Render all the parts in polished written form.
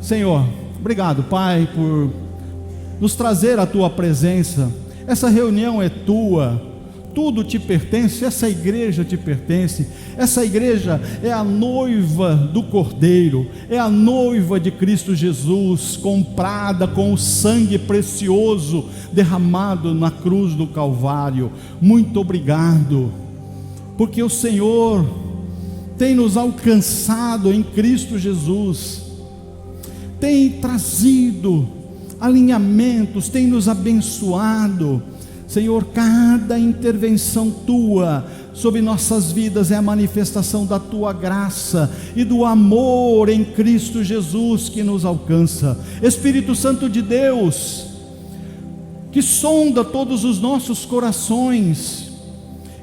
Senhor, obrigado, Pai, por nos trazer a Tua presença. Essa reunião é Tua, tudo te pertence, essa igreja te pertence. Essa igreja é a noiva do Cordeiro, é a noiva de Cristo Jesus, comprada com o sangue precioso derramado na cruz do Calvário. Muito obrigado, porque o Senhor tem nos alcançado em Cristo Jesus, tem trazido alinhamentos, tem nos abençoado. Senhor, cada intervenção Tua sobre nossas vidas é a manifestação da Tua graça e do amor em Cristo Jesus que nos alcança. Espírito Santo de Deus, que sonda todos os nossos corações,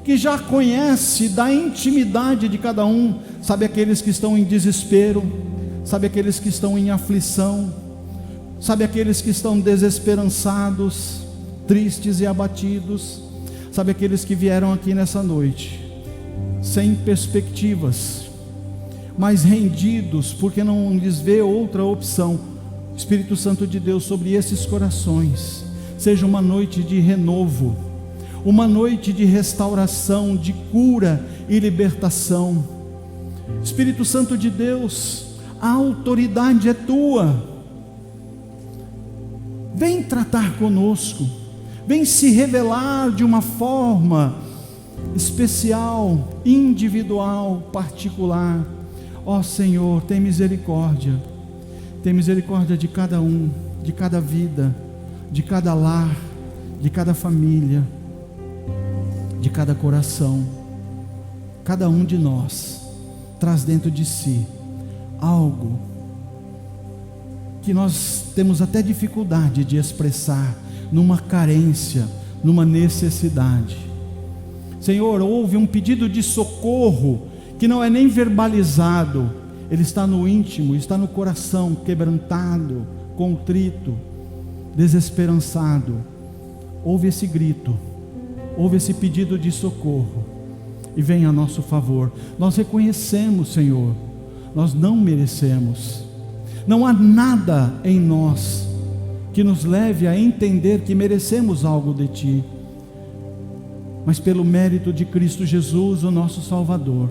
que já conhece da intimidade de cada um, sabe aqueles que estão em desespero, sabe aqueles que estão em aflição, sabe aqueles que estão desesperançados, tristes e abatidos, sabe aqueles que vieram aqui nessa noite, sem perspectivas, mas rendidos, porque não lhes vê outra opção. Espírito Santo de Deus, sobre esses corações, seja uma noite de renovo, uma noite de restauração, de cura e libertação. Espírito Santo de Deus, a autoridade é Tua, vem tratar conosco, vem se revelar de uma forma especial, individual, particular. Ó Senhor, tem misericórdia de cada um, de cada vida, de cada lar, de cada família, de cada coração. Cada um de nós traz dentro de si algo que nós temos até dificuldade de expressar, numa carência, numa necessidade. Senhor, houve um pedido de socorro que não é nem verbalizado, ele está no íntimo, está no coração, quebrantado, contrito, desesperançado. Houve esse grito, houve esse pedido de socorro, e vem a nosso favor. Nós reconhecemos, Senhor, nós não merecemos, não há nada em nós que nos leve a entender que merecemos algo de Ti, mas pelo mérito de Cristo Jesus, o nosso Salvador,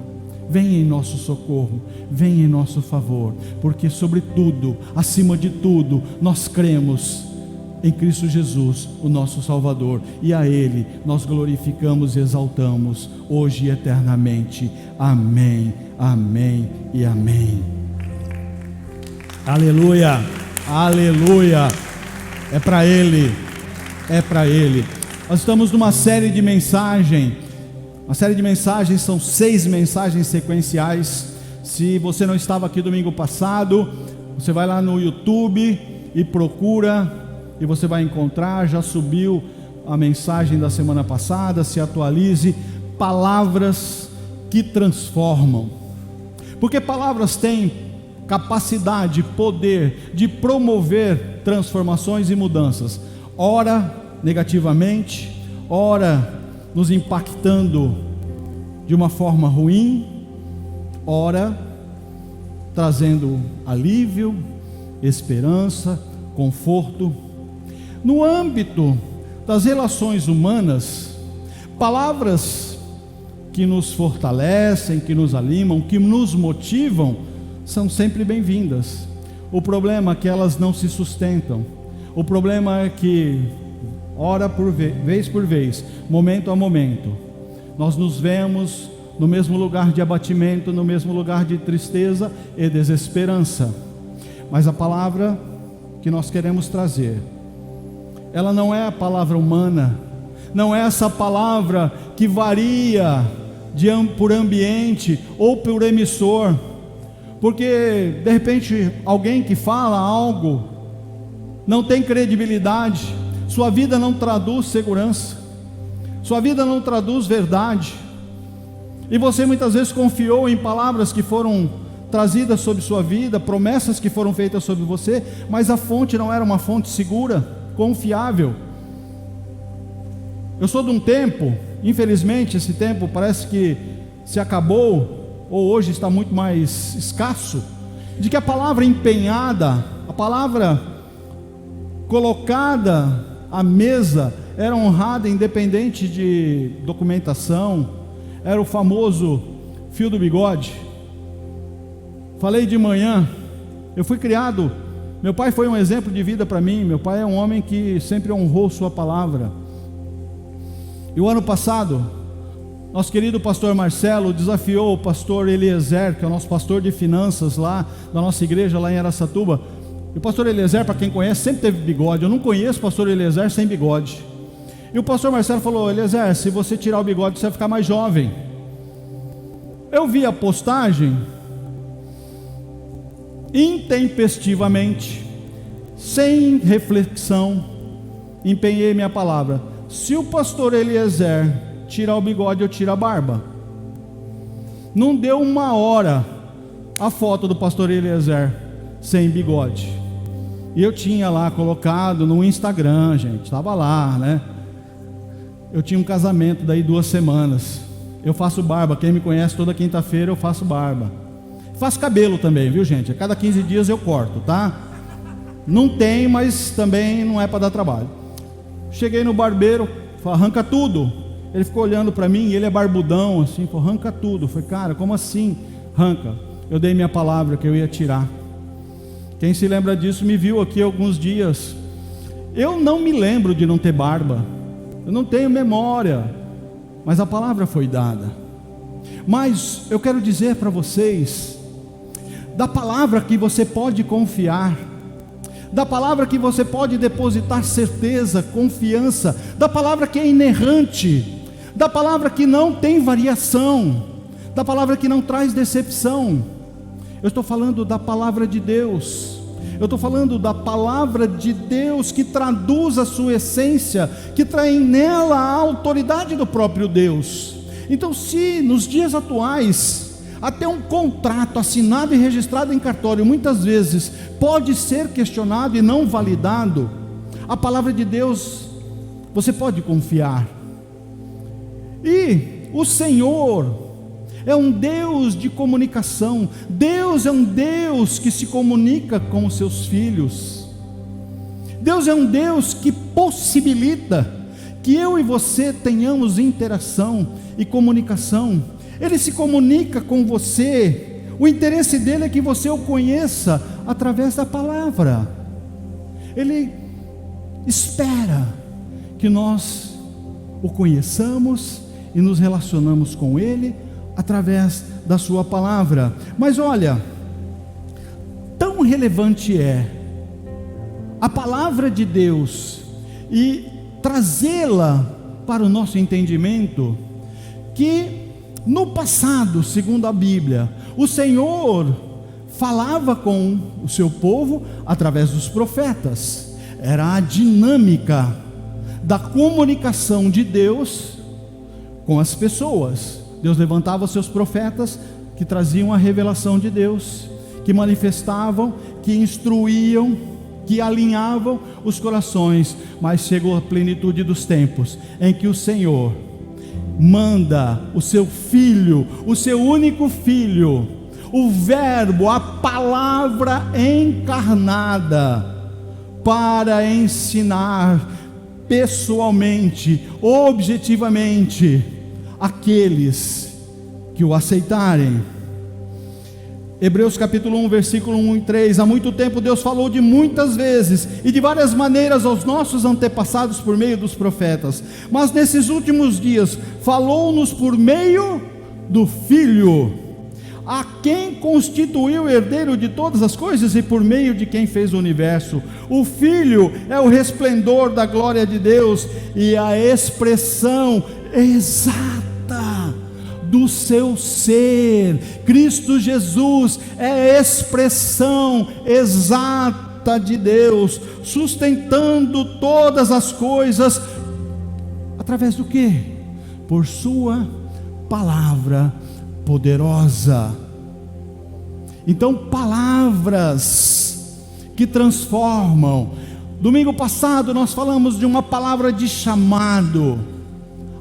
vem em nosso socorro, vem em nosso favor, porque sobre tudo, acima de tudo, nós cremos em Cristo Jesus, o nosso Salvador, e a Ele nós glorificamos e exaltamos, hoje e eternamente. Amém, amém e amém. Aleluia, aleluia. É para Ele, é para Ele. Nós estamos numa série de mensagens. Uma série de mensagens, são 6 mensagens sequenciais. Se você não estava aqui domingo passado, você vai lá no YouTube e procura, e você vai encontrar. Já subiu a mensagem da semana passada. Se atualize. Palavras que transformam, porque palavras têm capacidade, poder de promover transformações e mudanças, ora negativamente, ora nos impactando de uma forma ruim, ora trazendo alívio, esperança, conforto. No âmbito das relações humanas, palavras que nos fortalecem, que nos animam, que nos motivam, são sempre bem-vindas. O problema é que elas não se sustentam. O problema é que, hora por vez por vez, momento a momento, nós nos vemos no mesmo lugar de abatimento, no mesmo lugar de tristeza e desesperança. Mas a palavra que nós queremos trazer, ela não é a palavra humana, não é essa palavra que varia por ambiente ou por emissor, porque de repente alguém que fala algo não tem credibilidade, sua vida não traduz segurança, sua vida não traduz verdade, e você muitas vezes confiou em palavras que foram trazidas sobre sua vida, promessas que foram feitas sobre você, mas a fonte não era uma fonte segura, confiável. Eu sou de um tempo, infelizmente esse tempo parece que se acabou, ou hoje está muito mais escasso, de que a palavra empenhada A palavra colocada à mesa era honrada, independente de documentação. Era o famoso fio do bigode. Falei de manhã, eu fui criado, meu pai foi um exemplo de vida para mim. Meu pai é um homem que sempre honrou sua palavra. E o ano passado, nosso querido pastor Marcelo desafiou o pastor Eliezer, que é o nosso pastor de finanças lá da nossa igreja lá em Araçatuba. E o pastor Eliezer, para quem conhece, sempre teve bigode. Eu não conheço o pastor Eliezer sem bigode. E o pastor Marcelo falou: Eliezer, se você tirar o bigode, você vai ficar mais jovem. Eu vi a postagem, intempestivamente, sem reflexão, empenhei minha palavra: se o pastor Eliezer tirar o bigode, eu tiro a barba. Não deu uma hora a foto do pastor Eliezer sem bigode, e eu tinha lá colocado no Instagram, gente, estava lá, né? Eu tinha um casamento daí 2 semanas. Eu faço barba, quem me conhece, toda quinta-feira eu faço barba. Faço cabelo também, viu, gente? A cada 15 dias eu corto, tá? Não tem, mas também não é para dar trabalho. Cheguei no barbeiro, falei: arranca tudo. Ele ficou olhando para mim, e ele é barbudão assim, falou: arranca tudo. Eu falei: cara, como assim? Arranca. Eu dei minha palavra que eu ia tirar. Quem se lembra disso me viu aqui alguns dias. Eu não me lembro de não ter barba, eu não tenho memória, mas a palavra foi dada. Mas eu quero dizer para vocês, da palavra que você pode confiar, da palavra que você pode depositar certeza, confiança, da palavra que é inerrante, da palavra que não tem variação, da palavra que não traz decepção. Eu estou falando da palavra de Deus. Eu estou falando da palavra de Deus que traduz a sua essência, que traz nela a autoridade do próprio Deus. Então, se nos dias atuais, até um contrato assinado e registrado em cartório, muitas vezes pode ser questionado e não validado, a palavra de Deus, você pode confiar. E o Senhor é um Deus de comunicação. Deus é um Deus que se comunica com os seus filhos. Deus é um Deus que possibilita que eu e você tenhamos interação e comunicação. Ele se comunica com você. O interesse dele é que você o conheça através da palavra. Ele espera que nós o conheçamos e nos relacionamos com ele através da sua palavra. Mas olha, tão relevante é a palavra de Deus e trazê-la para o nosso entendimento, que no passado, segundo a Bíblia, o Senhor falava com o seu povo através dos profetas. Era a dinâmica da comunicação de Deus com as pessoas. Deus levantava os seus profetas que traziam a revelação de Deus, que manifestavam, que instruíam, que alinhavam os corações. Mas chegou a plenitude dos tempos em que o Senhor manda o seu Filho, o seu único Filho, o Verbo, a palavra encarnada, para ensinar pessoalmente, objetivamente, aqueles que o aceitarem. Hebreus capítulo 1, versículo 1 e 3. Há muito tempo Deus falou de muitas vezes e de várias maneiras aos nossos antepassados por meio dos profetas, mas nesses últimos dias falou-nos por meio do Filho, a quem constituiu o herdeiro de todas as coisas e por meio de quem fez o universo. O Filho é o resplendor da glória de Deus e a expressão exata do seu ser. Cristo Jesus é a expressão exata de Deus, sustentando todas as coisas, através do quê? Por sua palavra poderosa. Então, palavras que transformam. Domingo passado nós falamos de uma palavra de chamado.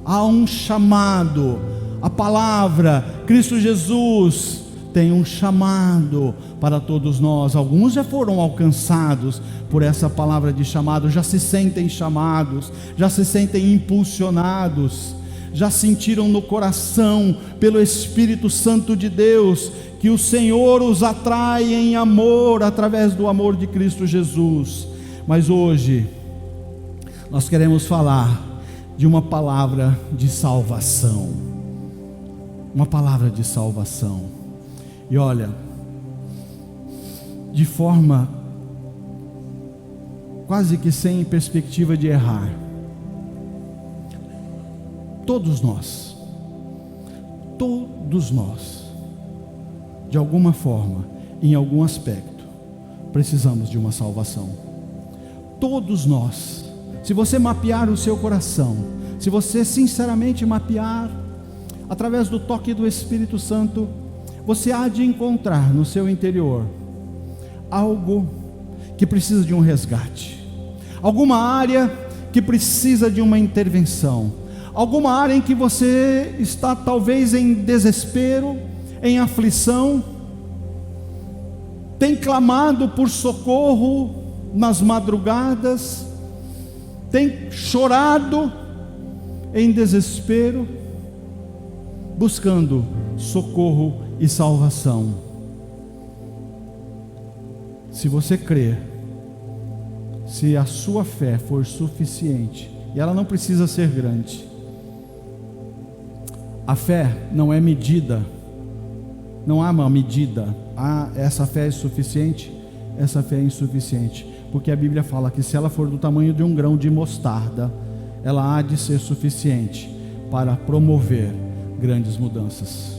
Há um chamado. A palavra, Cristo Jesus tem um chamado para todos nós. Alguns já foram alcançados por essa palavra de chamado, já se sentem chamados, já se sentem impulsionados, já sentiram no coração, pelo Espírito Santo de Deus, que o Senhor os atrai em amor, através do amor de Cristo Jesus. Mas hoje nós queremos falar de uma palavra de salvação, uma palavra de salvação. E olha, de forma quase que sem perspectiva de errar, todos nós, de alguma forma, em algum aspecto, precisamos de uma salvação. Todos nós. Se você mapear o seu coração, se você sinceramente mapear, através do toque do Espírito Santo, você há de encontrar no seu interior algo que precisa de um resgate, alguma área que precisa de uma intervenção, alguma área em que você está talvez em desespero, em aflição, tem clamado por socorro nas madrugadas, tem chorado em desespero, buscando socorro e salvação. Se você crer, se a sua fé for suficiente, e ela não precisa ser grande, a fé não é medida, não há uma medida, essa fé é suficiente, essa fé é insuficiente, porque a Bíblia fala que se ela for do tamanho de um grão de mostarda, ela há de ser suficiente para promover grandes mudanças.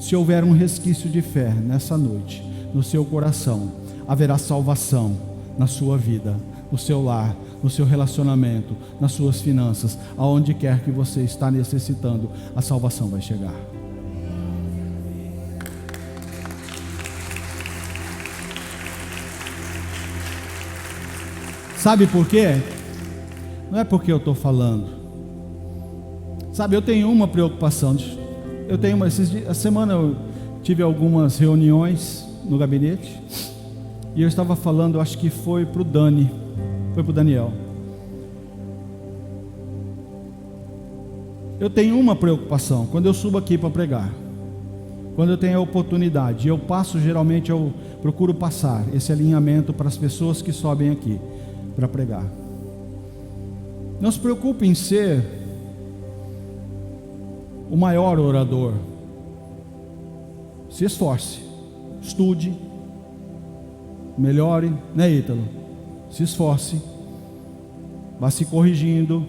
Se houver um resquício de fé nessa noite, no seu coração, haverá salvação na sua vida, no seu lar, no seu relacionamento, nas suas finanças, aonde quer que você está necessitando, a salvação vai chegar. Sabe por quê? Não é porque eu estou falando. Sabe, eu tenho uma preocupação. Essa semana eu tive algumas reuniões no gabinete, e eu estava falando, acho que foi para o Daniel. Eu tenho uma preocupação, quando eu subo aqui para pregar, quando eu tenho a oportunidade, geralmente eu procuro passar esse alinhamento para as pessoas que sobem aqui para pregar. Não se preocupe em ser o maior orador. Se esforce, estude, melhore, né, Ítalo? Se esforce, vá se corrigindo.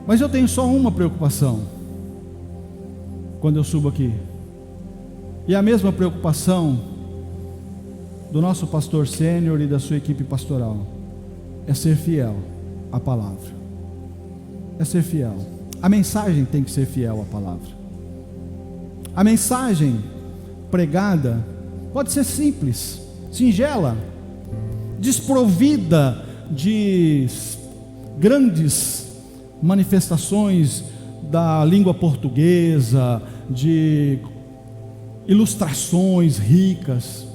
Mas eu tenho só uma preocupação quando eu subo aqui, e a mesma preocupação do nosso pastor sênior e da sua equipe pastoral, é ser fiel à palavra. É ser fiel. A mensagem tem que ser fiel à palavra. A mensagem pregada pode ser simples, singela, desprovida de grandes manifestações da língua portuguesa, de ilustrações ricas.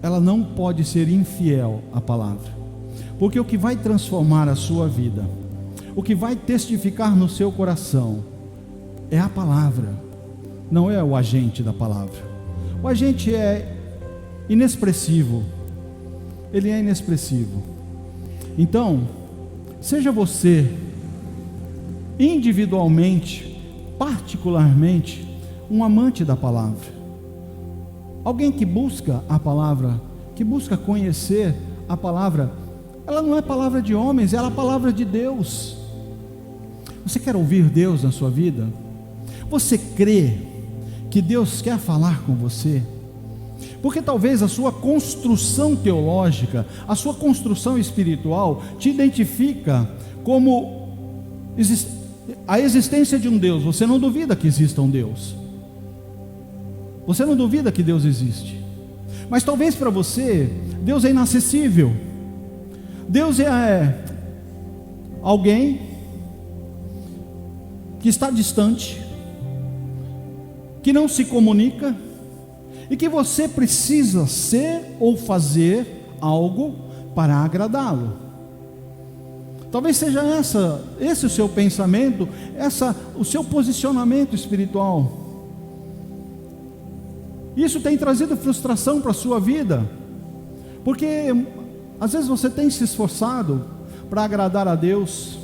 Ela não pode ser infiel à palavra, porque o que vai transformar a sua vida, o que vai testificar no seu coração, é a palavra, não é o agente da palavra. O agente é inexpressivo, ele é inexpressivo. Então, seja você individualmente, particularmente, um amante da palavra, alguém que busca a palavra, que busca conhecer a palavra. Ela não é palavra de homens, ela é a palavra de Deus. Você quer ouvir Deus na sua vida? Você crê que Deus quer falar com você? Porque talvez a sua construção teológica, a sua construção espiritual te identifica como a existência de um Deus. Você não duvida que exista um Deus, você não duvida que Deus existe, mas talvez para você Deus é inacessível. Deus é alguém que está distante, que não se comunica e que você precisa ser ou fazer algo para agradá-lo. Talvez seja esse o seu pensamento, o seu posicionamento espiritual. Isso tem trazido frustração para a sua vida, porque às vezes você tem se esforçado para agradar a Deus,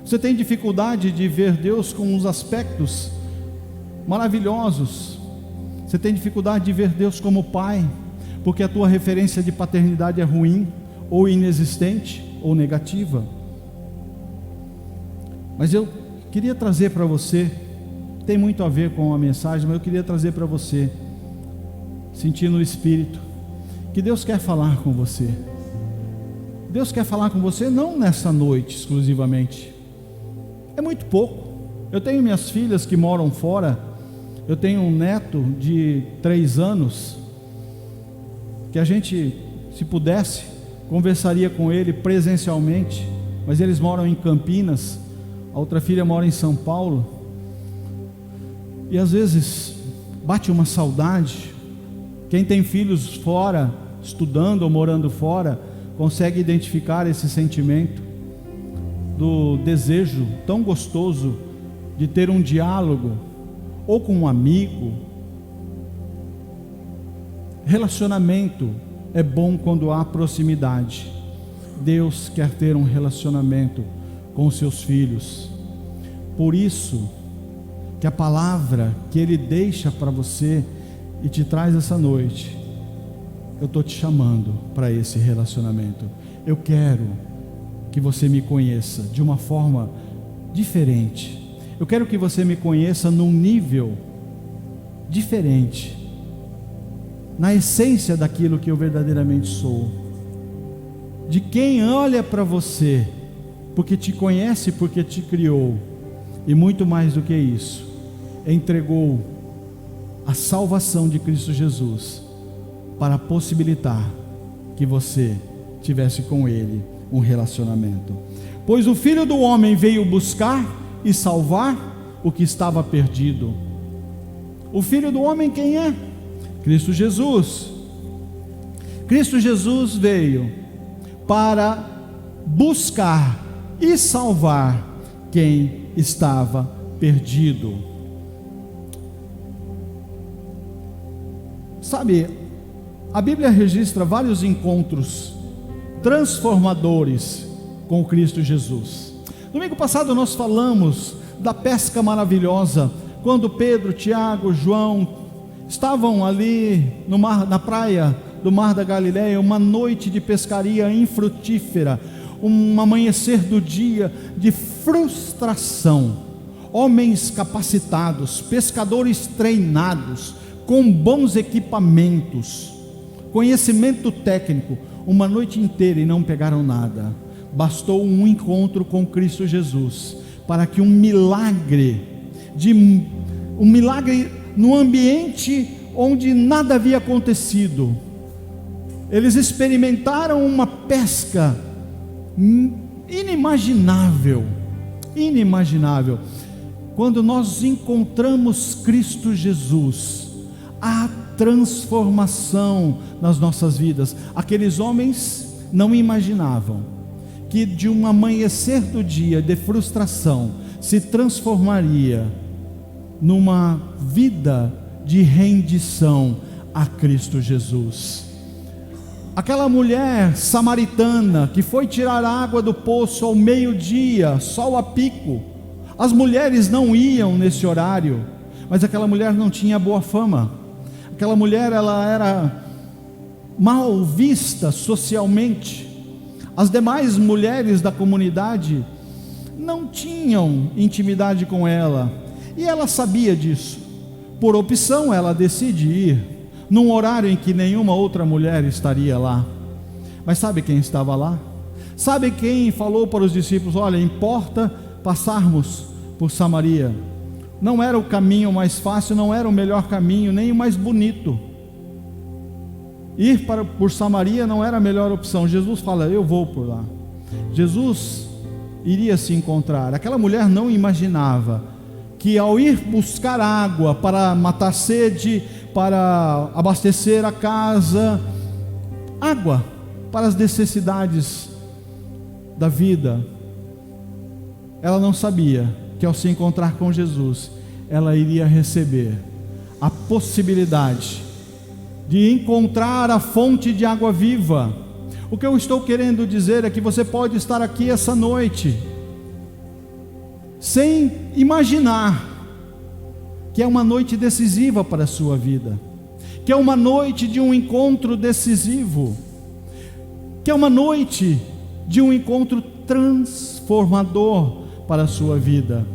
você tem dificuldade de ver Deus com os aspectos maravilhosos, você tem dificuldade de ver Deus como Pai, porque a tua referência de paternidade é ruim, ou inexistente, ou negativa. Mas eu queria trazer para você, tem muito a ver com a mensagem, mas eu queria trazer para você, sentir no Espírito, que Deus quer falar com você. Deus quer falar com você não nessa noite exclusivamente, é muito pouco. Eu tenho minhas filhas que moram fora, eu tenho um neto de 3 anos, que a gente, se pudesse, conversaria com ele presencialmente, mas eles moram em Campinas, a outra filha mora em São Paulo, e às vezes bate uma saudade. Quem tem filhos fora, estudando ou morando fora, consegue identificar esse sentimento do desejo tão gostoso de ter um diálogo, ou com um amigo. Relacionamento é bom quando há proximidade. Deus quer ter um relacionamento com os seus filhos. Por isso que a palavra que Ele deixa para você e te traz essa noite, eu estou te chamando para esse relacionamento. Eu quero que você me conheça de uma forma diferente. Eu quero que você me conheça num nível diferente, na essência daquilo que eu verdadeiramente sou, de quem olha para você, porque te conhece, porque te criou, e muito mais do que isso, entregou a salvação de Cristo Jesus, para possibilitar que você tivesse com Ele um relacionamento. Pois o Filho do Homem veio buscar e salvar o que estava perdido. O Filho do Homem quem é? Cristo Jesus. Cristo Jesus veio para buscar e salvar quem estava perdido. Sabe, a Bíblia registra vários encontros transformadores com Cristo Jesus. Domingo passado nós falamos da pesca maravilhosa, quando Pedro, Tiago, João estavam ali no mar, na praia do Mar da Galileia, uma noite de pescaria infrutífera, um amanhecer do dia de frustração. Homens capacitados, pescadores treinados, com bons equipamentos, conhecimento técnico, uma noite inteira e não pegaram nada. Bastou um encontro com Cristo Jesus para que um milagre no ambiente onde nada havia acontecido, eles experimentaram uma pesca inimaginável. Quando nós encontramos Cristo Jesus, há transformação nas nossas vidas. Aqueles homens não imaginavam que de um amanhecer do dia de frustração se transformaria numa vida de rendição a Cristo Jesus. Aquela mulher samaritana que foi tirar água do poço ao meio-dia, sol a pico, as mulheres não iam nesse horário, mas aquela mulher não tinha boa fama. Aquela mulher, ela era mal vista socialmente. As demais mulheres da comunidade não tinham intimidade com ela, e ela sabia disso. Por opção, ela decide ir num horário em que nenhuma outra mulher estaria lá. Mas sabe quem estava lá? Sabe quem falou para os discípulos: olha, importa passarmos por Samaria. Não era o caminho mais fácil, não era o melhor caminho, nem o mais bonito. Ir por Samaria não era a melhor opção. Jesus fala: eu vou por lá. Jesus iria se encontrar. Aquela mulher não imaginava que ao ir buscar água para matar sede, para abastecer a casa, água para as necessidades da vida, ela não sabia que ao se encontrar com Jesus, ela iria receber a possibilidade de encontrar a fonte de água viva. O que eu estou querendo dizer é que você pode estar aqui essa noite sem imaginar que é uma noite decisiva para a sua vida, que é uma noite de um encontro decisivo, que é uma noite de um encontro transformador para a sua vida,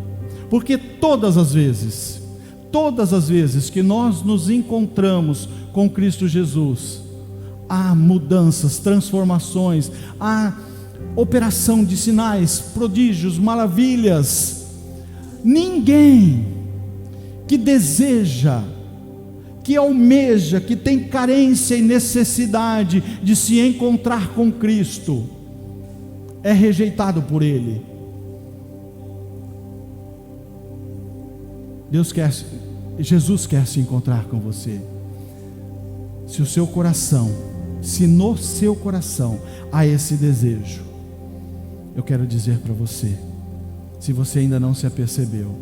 porque todas as vezes que nós nos encontramos com Cristo Jesus, há mudanças, transformações, há operação de sinais, prodígios, maravilhas. Ninguém que deseja, que almeja, que tem carência e necessidade de se encontrar com Cristo, é rejeitado por Ele. Jesus quer se encontrar com você. Se no seu coração há esse desejo, eu quero dizer para você, se você ainda não se apercebeu,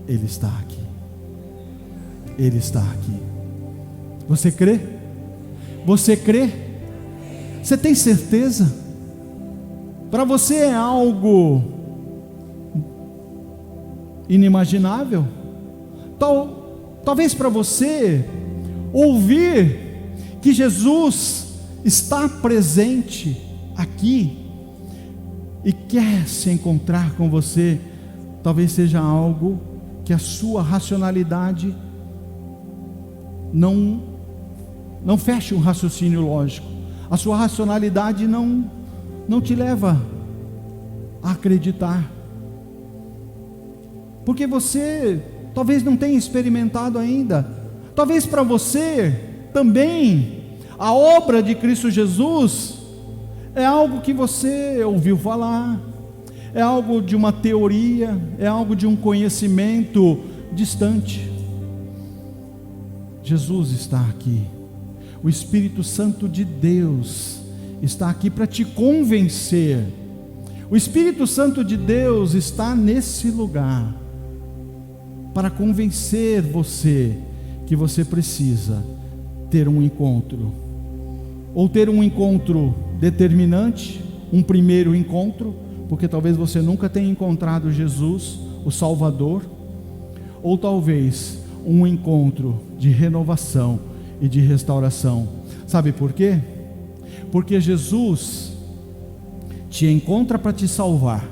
Ele está aqui. Ele está aqui. Você crê? Você crê? Você tem certeza? Para você é algo inimaginável? Talvez para você ouvir que Jesus está presente aqui e quer se encontrar com você, talvez seja algo que a sua racionalidade não feche um raciocínio lógico. A sua racionalidade não te leva a acreditar, porque você talvez não tenha experimentado ainda. Talvez para você também a obra de Cristo Jesus é algo que você ouviu falar, é algo de uma teoria, é algo de um conhecimento distante. Jesus está aqui, o Espírito Santo de Deus está aqui para te convencer. O Espírito Santo de Deus está nesse lugar para convencer você que você precisa ter um encontro, ou ter um encontro determinante, um primeiro encontro, porque talvez você nunca tenha encontrado Jesus, o Salvador, ou talvez um encontro de renovação e de restauração. Sabe por quê? Porque Jesus te encontra para te salvar,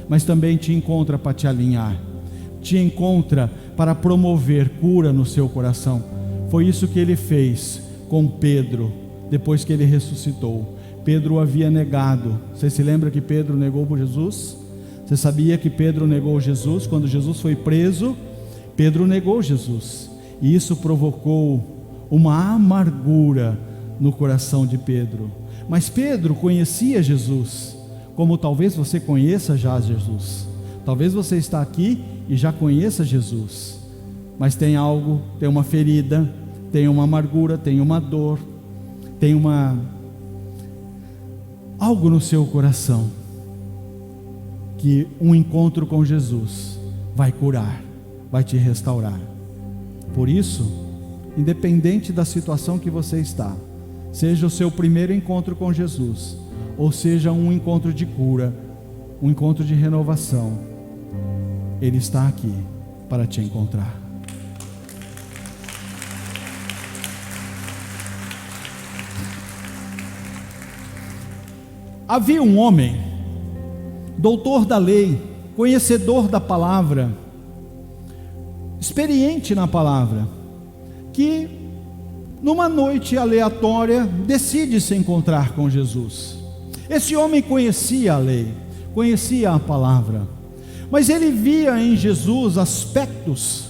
mas também te encontra para te alinhar, te encontra para promover cura no seu coração. Foi isso que ele fez com Pedro, depois que ele ressuscitou. Pedro o havia negado. Você se lembra que Pedro negou por Jesus? Você sabia que Pedro negou Jesus? Quando Jesus foi preso, Pedro negou Jesus, e isso provocou uma amargura no coração de Pedro. Mas Pedro conhecia Jesus, como talvez você conheça já Jesus. Talvez você está aqui e já conheça Jesus, mas tem algo, tem uma ferida, tem uma amargura, tem uma dor, tem algo no seu coração que um encontro com Jesus vai curar, vai te restaurar. Por isso, independente da situação que você está, seja o seu primeiro encontro com Jesus, ou seja um encontro de cura, um encontro de renovação, Ele está aqui para te encontrar. Havia um homem, doutor da lei, conhecedor da palavra, experiente na palavra, que numa noite aleatória decide se encontrar com Jesus. Esse homem conhecia a lei, conhecia a palavra, mas ele via em Jesus aspectos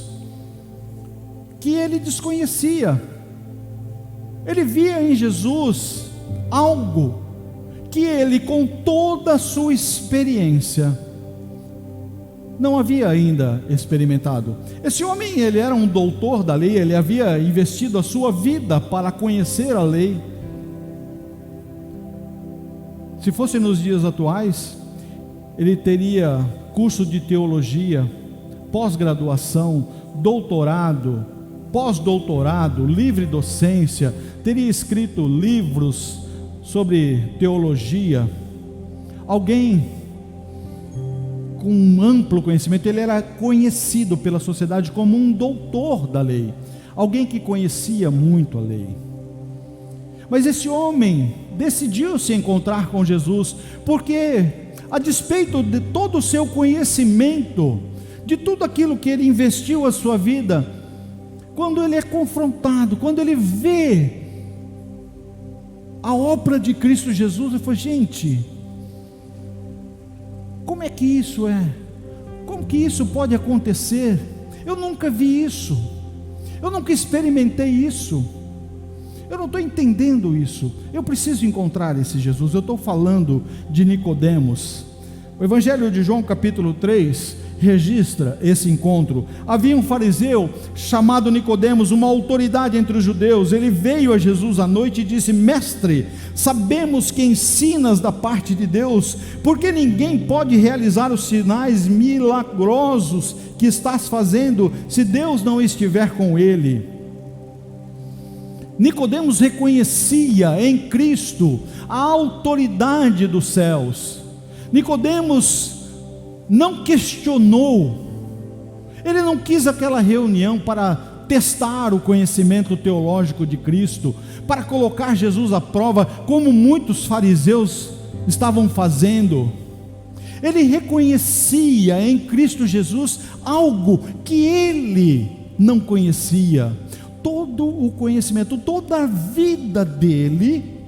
que ele desconhecia. Ele via em Jesus algo que ele, com toda a sua experiência, não havia ainda experimentado. Esse homem, ele era um doutor da lei, ele havia investido a sua vida para conhecer a lei. Se fosse nos dias atuais, ele teria curso de teologia, pós-graduação, doutorado, pós-doutorado, livre docência, teria escrito livros sobre teologia. Alguém com um amplo conhecimento, ele era conhecido pela sociedade como um doutor da lei, alguém que conhecia muito a lei. Mas esse homem decidiu se encontrar com Jesus, porque a despeito de todo o seu conhecimento, de tudo aquilo que ele investiu a sua vida, quando ele é confrontado, quando ele vê a obra de Cristo Jesus, ele fala: gente, como é que isso é? Como que isso pode acontecer? Eu nunca vi isso, eu nunca experimentei isso, eu não estou entendendo isso. Eu preciso encontrar esse Jesus. Eu estou falando de Nicodemos. O Evangelho de João capítulo 3 registra esse encontro. Havia um fariseu chamado Nicodemos, uma autoridade entre os judeus. Ele veio a Jesus à noite e disse: mestre, sabemos que ensinas da parte de Deus, porque ninguém pode realizar os sinais milagrosos que estás fazendo, se Deus não estiver com ele. Nicodemos reconhecia em Cristo a autoridade dos céus. Nicodemos não questionou, ele não quis aquela reunião para testar o conhecimento teológico de Cristo, para colocar Jesus à prova, como muitos fariseus estavam fazendo. Ele reconhecia em Cristo Jesus algo que ele não conhecia. Todo o conhecimento, toda a vida dele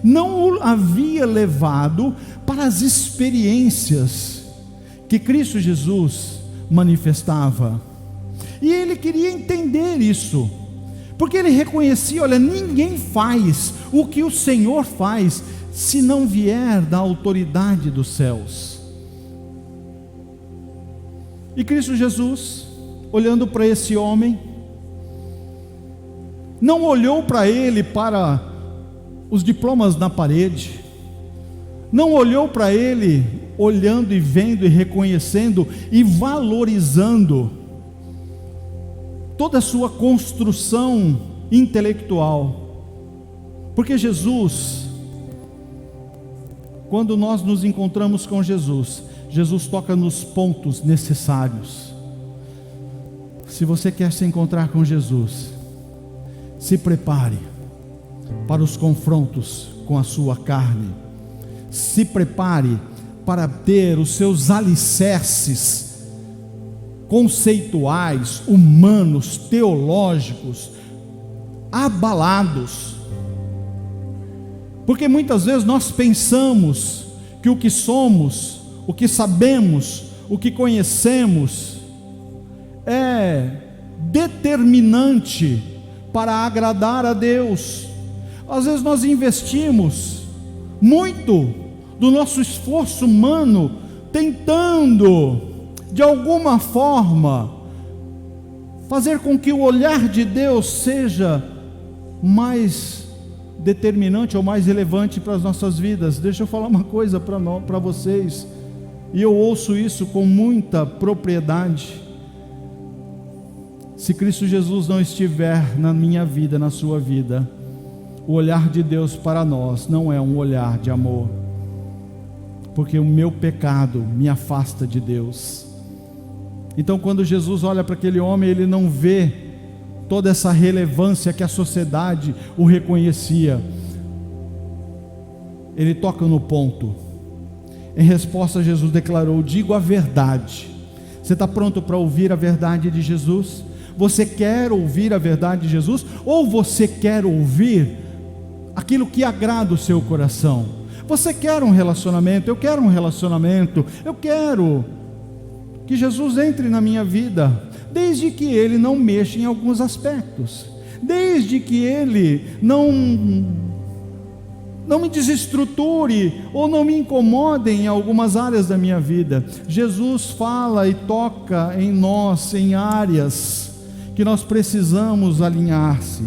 não o havia levado para as experiências que Cristo Jesus manifestava, e ele queria entender isso, porque ele reconhecia: olha, ninguém faz o que o Senhor faz, se não vier da autoridade dos céus. E Cristo Jesus, olhando para esse homem, não olhou para ele, para os diplomas na parede, não olhou para ele olhando e vendo e reconhecendo e valorizando toda a sua construção intelectual, porque Jesus, quando nós nos encontramos com Jesus, Jesus toca nos pontos necessários. Se você quer se encontrar com Jesus, se prepare para os confrontos com a sua carne, se prepare para ter os seus alicerces conceituais, humanos, teológicos abalados, porque muitas vezes nós pensamos que o que somos, o que sabemos, o que conhecemos é determinante para agradar a Deus. Às vezes nós investimos muito do nosso esforço humano, tentando, de alguma forma, fazer com que o olhar de Deus seja mais determinante ou mais relevante para as nossas vidas. Deixa eu falar uma coisa para vocês, e eu ouço isso com muita propriedade: se Cristo Jesus não estiver na minha vida, na sua vida, o olhar de Deus para nós não é um olhar de amor, porque o meu pecado me afasta de Deus. Então, quando Jesus olha para aquele homem, ele não vê toda essa relevância que a sociedade o reconhecia. Ele toca no ponto. Em resposta, Jesus declarou: digo a verdade. Você está pronto para ouvir a verdade de Jesus? Você quer ouvir a verdade de Jesus? Ou você quer ouvir aquilo que agrada o seu coração? Você quer um relacionamento? Eu quero um relacionamento. Eu quero que Jesus entre na minha vida, desde que Ele não mexa em alguns aspectos, desde que Ele não não me desestruture ou não me incomode em algumas áreas da minha vida. Jesus fala e toca em nós, em áreas que nós precisamos alinhar-se.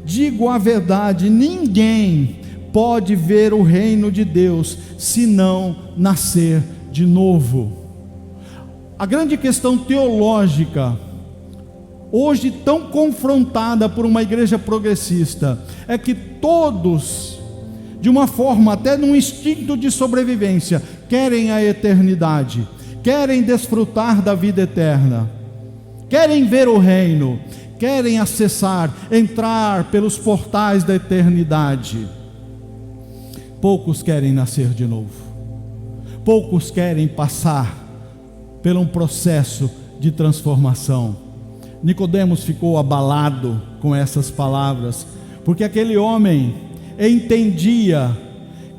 Digo a verdade, ninguém pode ver o reino de Deus se não nascer de novo. A grande questão teológica, hoje tão confrontada por uma igreja progressista, é que todos, de uma forma até num instinto de sobrevivência, querem a eternidade, querem desfrutar da vida eterna, querem ver o reino, querem acessar, entrar pelos portais da eternidade. Poucos querem nascer de novo, poucos querem passar por um processo de transformação. Nicodemos ficou abalado com essas palavras, porque aquele homem entendia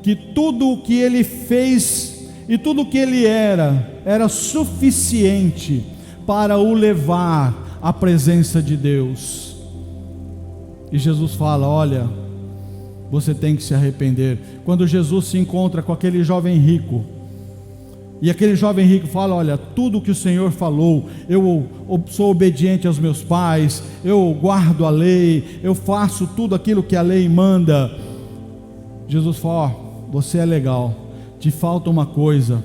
que tudo o que ele fez e tudo o que ele era suficiente para o levar à presença de Deus. E Jesus fala: olha, você tem que se arrepender. Quando Jesus se encontra com aquele jovem rico, e aquele jovem rico fala: olha, tudo que o Senhor falou, eu sou obediente aos meus pais, eu guardo a lei, eu faço tudo aquilo que a lei manda. Jesus fala: ó, você é legal, te falta uma coisa,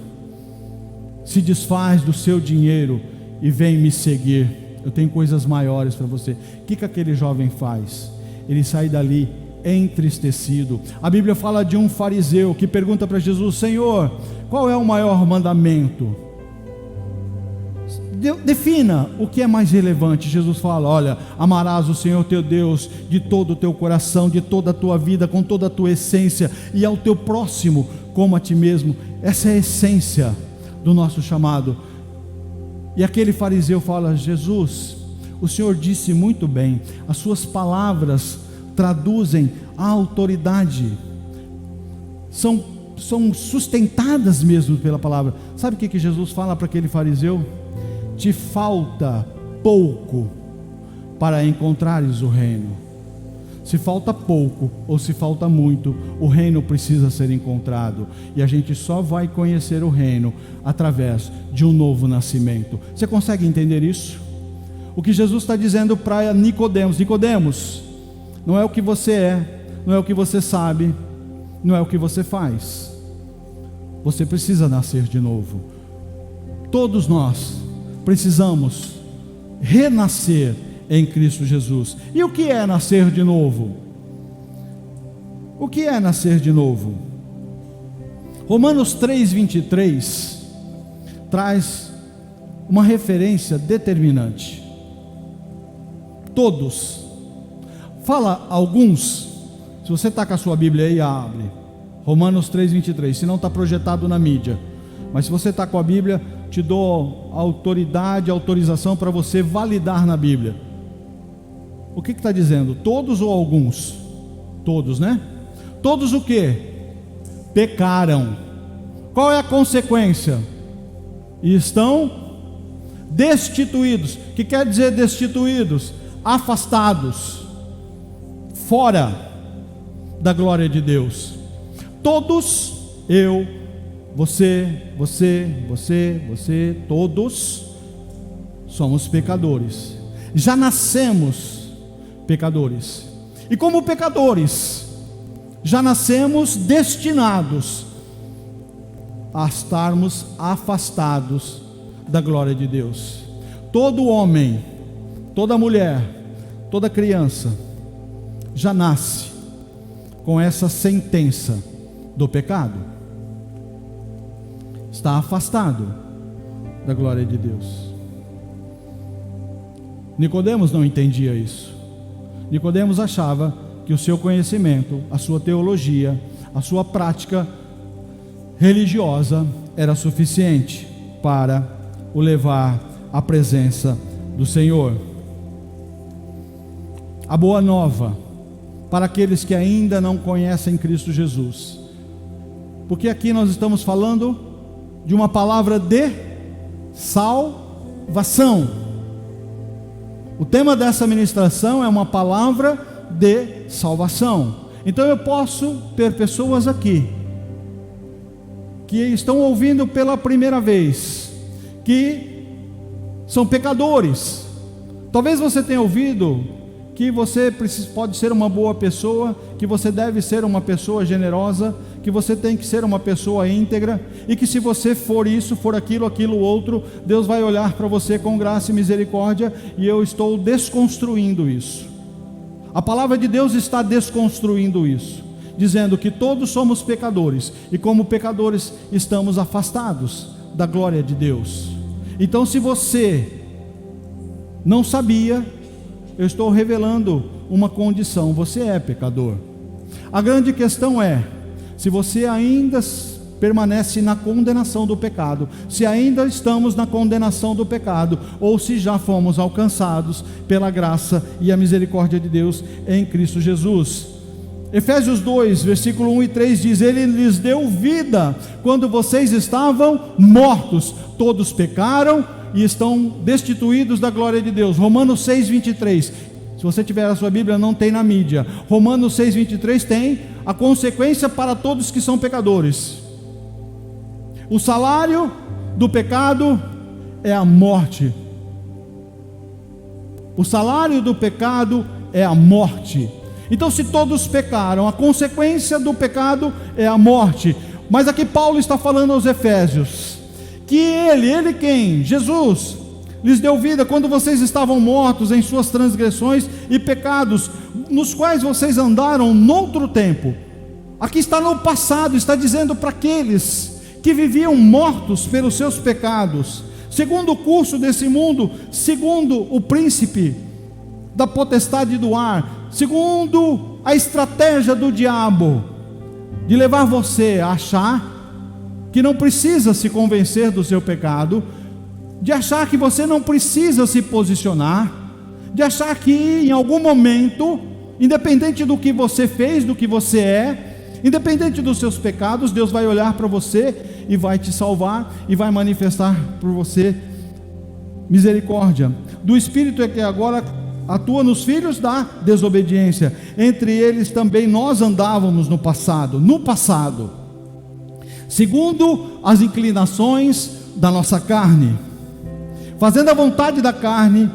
se desfaz do seu dinheiro e vem me seguir, eu tenho coisas maiores para você. O que aquele jovem faz? Ele sai dali entristecido. A Bíblia fala de um fariseu que pergunta para Jesus: Senhor, qual é o maior mandamento? Defina o que é mais relevante. Jesus fala: olha, amarás o Senhor teu Deus de todo o teu coração, de toda a tua vida, com toda a tua essência, e ao teu próximo como a ti mesmo. Essa é a essência do nosso chamado. E aquele fariseu fala: Jesus, o Senhor disse muito bem, as suas palavras traduzem a autoridade, são sustentadas mesmo pela palavra. Sabe o que Jesus fala para aquele fariseu? Te falta pouco para encontrares o reino. Se falta pouco ou se falta muito, o reino precisa ser encontrado, e a gente só vai conhecer o reino através de um novo nascimento. Você consegue entender isso? O que Jesus está dizendo para Nicodemos: Nicodemos, não é o que você é, não é o que você sabe, não é o que você faz. Você precisa nascer de novo. Todos nós precisamos renascer em Cristo Jesus. E o que é nascer de novo? O que é nascer de novo? Romanos 3:23 traz uma referência determinante. Todos. Fala alguns. Se você está com a sua Bíblia aí, abre Romanos 3:23. Se não está projetado na mídia, mas se você está com a Bíblia, te dou autoridade, autorização para você validar na Bíblia. O que está dizendo? Todos ou alguns? Todos, né? Todos o que? Pecaram. Qual é a consequência? E estão destituídos. O que quer dizer destituídos? Afastados, fora da glória de Deus. Todos, eu, você, todos somos pecadores. Já nascemos pecadores. E como pecadores, já nascemos destinados a estarmos afastados da glória de Deus. Todo homem, toda mulher, toda criança já nasce com essa sentença do pecado. Está afastado da glória de Deus. Nicodemos não entendia isso. Nicodemos achava que o seu conhecimento, a sua teologia, a sua prática religiosa era suficiente para o levar à presença do Senhor. A boa nova para aqueles que ainda não conhecem Cristo Jesus, porque aqui nós estamos falando de uma palavra de salvação. O tema dessa ministração é uma palavra de salvação. Então eu posso ter pessoas aqui que estão ouvindo pela primeira vez, que são pecadores. Talvez você tenha ouvido que você pode ser uma boa pessoa, que você deve ser uma pessoa generosa, que você tem que ser uma pessoa íntegra, e que se você for isso, for aquilo outro, Deus vai olhar para você com graça e misericórdia, e eu estou desconstruindo isso. A palavra de Deus está desconstruindo isso, dizendo que todos somos pecadores, e como pecadores estamos afastados da glória de Deus. Então, se você não sabia, eu estou revelando uma condição: você é pecador. A grande questão é, se você ainda permanece na condenação do pecado, se ainda estamos na condenação do pecado, ou se já fomos alcançados pela graça e a misericórdia de Deus em Cristo Jesus. Efésios 2, versículo 1 e 3 diz: Ele lhes deu vida quando vocês estavam mortos, todos pecaram e estão destituídos da glória de Deus. Romanos 6, 23, se você tiver a sua Bíblia, não tem na mídia. Romanos 6, 23 tem a consequência para todos que são pecadores. O salário do pecado é a morte. O salário do pecado é a morte. Então, se todos pecaram, a consequência do pecado é a morte. Mas aqui Paulo está falando aos Efésios que ele quem? Jesus lhes deu vida quando vocês estavam mortos em suas transgressões e pecados, nos quais vocês andaram noutro tempo. Aqui está no passado, está dizendo para aqueles que viviam mortos pelos seus pecados, segundo o curso desse mundo, segundo o príncipe da potestade do ar, segundo a estratégia do diabo, de levar você a achar que não precisa se convencer do seu pecado, de achar que você não precisa se posicionar, de achar que em algum momento, independente do que você fez, do que você é, independente dos seus pecados, Deus vai olhar para você e vai te salvar e vai manifestar por você misericórdia. Do Espírito é que agora atua nos filhos da desobediência. Entre eles também nós andávamos no passado, segundo as inclinações da nossa carne, fazendo a vontade da carne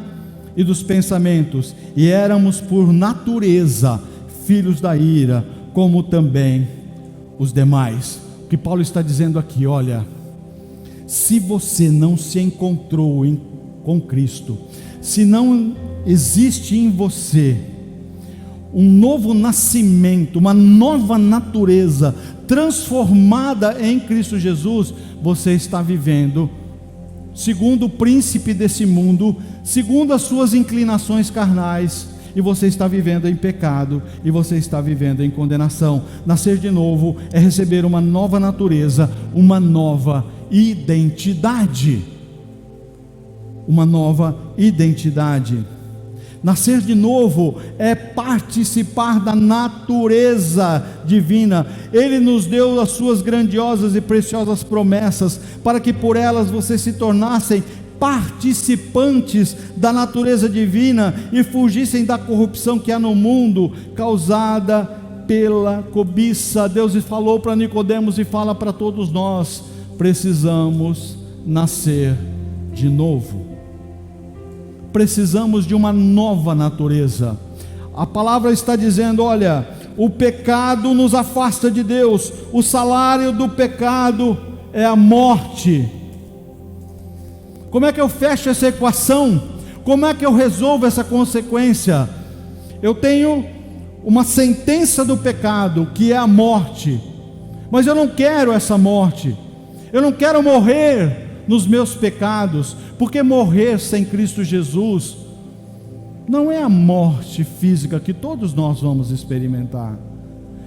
e dos pensamentos, e éramos por natureza filhos da ira, como também os demais. O que Paulo está dizendo aqui, olha, se você não se encontrou com Cristo, se não existe em você um novo nascimento, uma nova natureza transformada em Cristo Jesus, você está vivendo segundo o príncipe desse mundo, segundo as suas inclinações carnais, e você está vivendo em pecado, e você está vivendo em condenação. Nascer de novo é receber uma nova natureza, uma nova identidade. Uma nova identidade. Nascer de novo é participar da natureza divina. Ele nos deu as suas grandiosas e preciosas promessas, para que por elas vocês se tornassem participantes da natureza divina e fugissem da corrupção que há no mundo, causada pela cobiça. Deus falou para Nicodemos e fala para todos nós: precisamos nascer de novo. Precisamos de uma nova natureza. A palavra está dizendo, olha, o pecado nos afasta de Deus, o salário do pecado é a morte. Como é que eu fecho essa equação? Como é que eu resolvo essa consequência? Eu tenho uma sentença do pecado, que é a morte, mas eu não quero essa morte, eu não quero morrer nos meus pecados, porque morrer sem Cristo Jesus não é a morte física que todos nós vamos experimentar,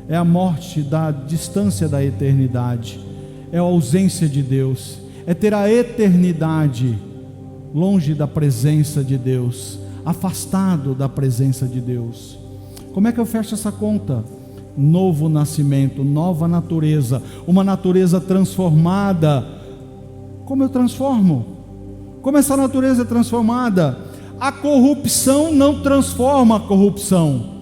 é a morte da distância da eternidade, é a ausência de Deus, é ter a eternidade longe da presença de Deus, afastado da presença de Deus. Como é que eu fecho essa conta? Novo nascimento, nova natureza, uma natureza transformada. Como eu transformo? Como essa natureza é transformada? A corrupção não transforma a corrupção.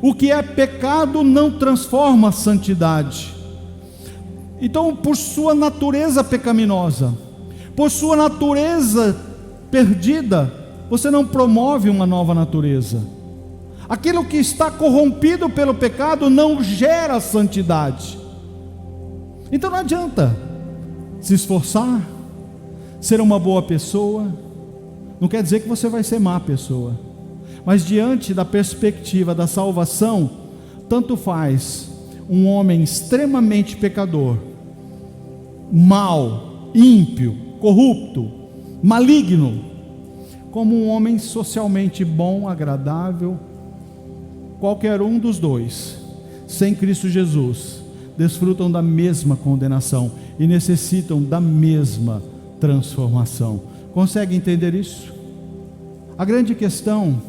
O que é pecado não transforma a santidade. Então, por sua natureza pecaminosa, por sua natureza perdida, você não promove uma nova natureza. Aquilo que está corrompido pelo pecado não gera santidade. Então não adianta se esforçar, ser uma boa pessoa. Não quer dizer que você vai ser má pessoa, mas diante da perspectiva da salvação, tanto faz um homem extremamente pecador, mau, ímpio, corrupto, maligno, como um homem socialmente bom, agradável. Qualquer um dos dois, sem Cristo Jesus, desfrutam da mesma condenação e necessitam da mesma transformação. Consegue entender isso? A grande questão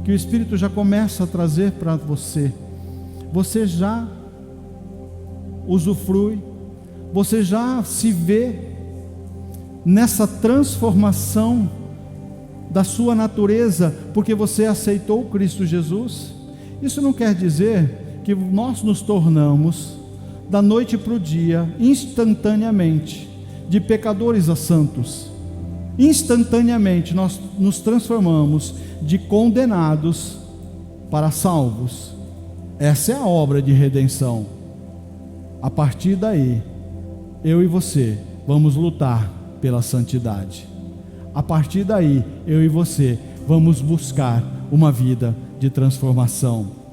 que o Espírito já começa a trazer para você, você já usufrui, você já se vê nessa transformação da sua natureza, porque você aceitou Cristo Jesus? Isso não quer dizer que nós nos tornamos, da noite para o dia, instantaneamente, de pecadores a santos. Instantaneamente nós nos transformamos de condenados para salvos. Essa é a obra de redenção. A partir daí, eu e você vamos lutar pela santidade. A partir daí, eu e você vamos buscar uma vida de transformação.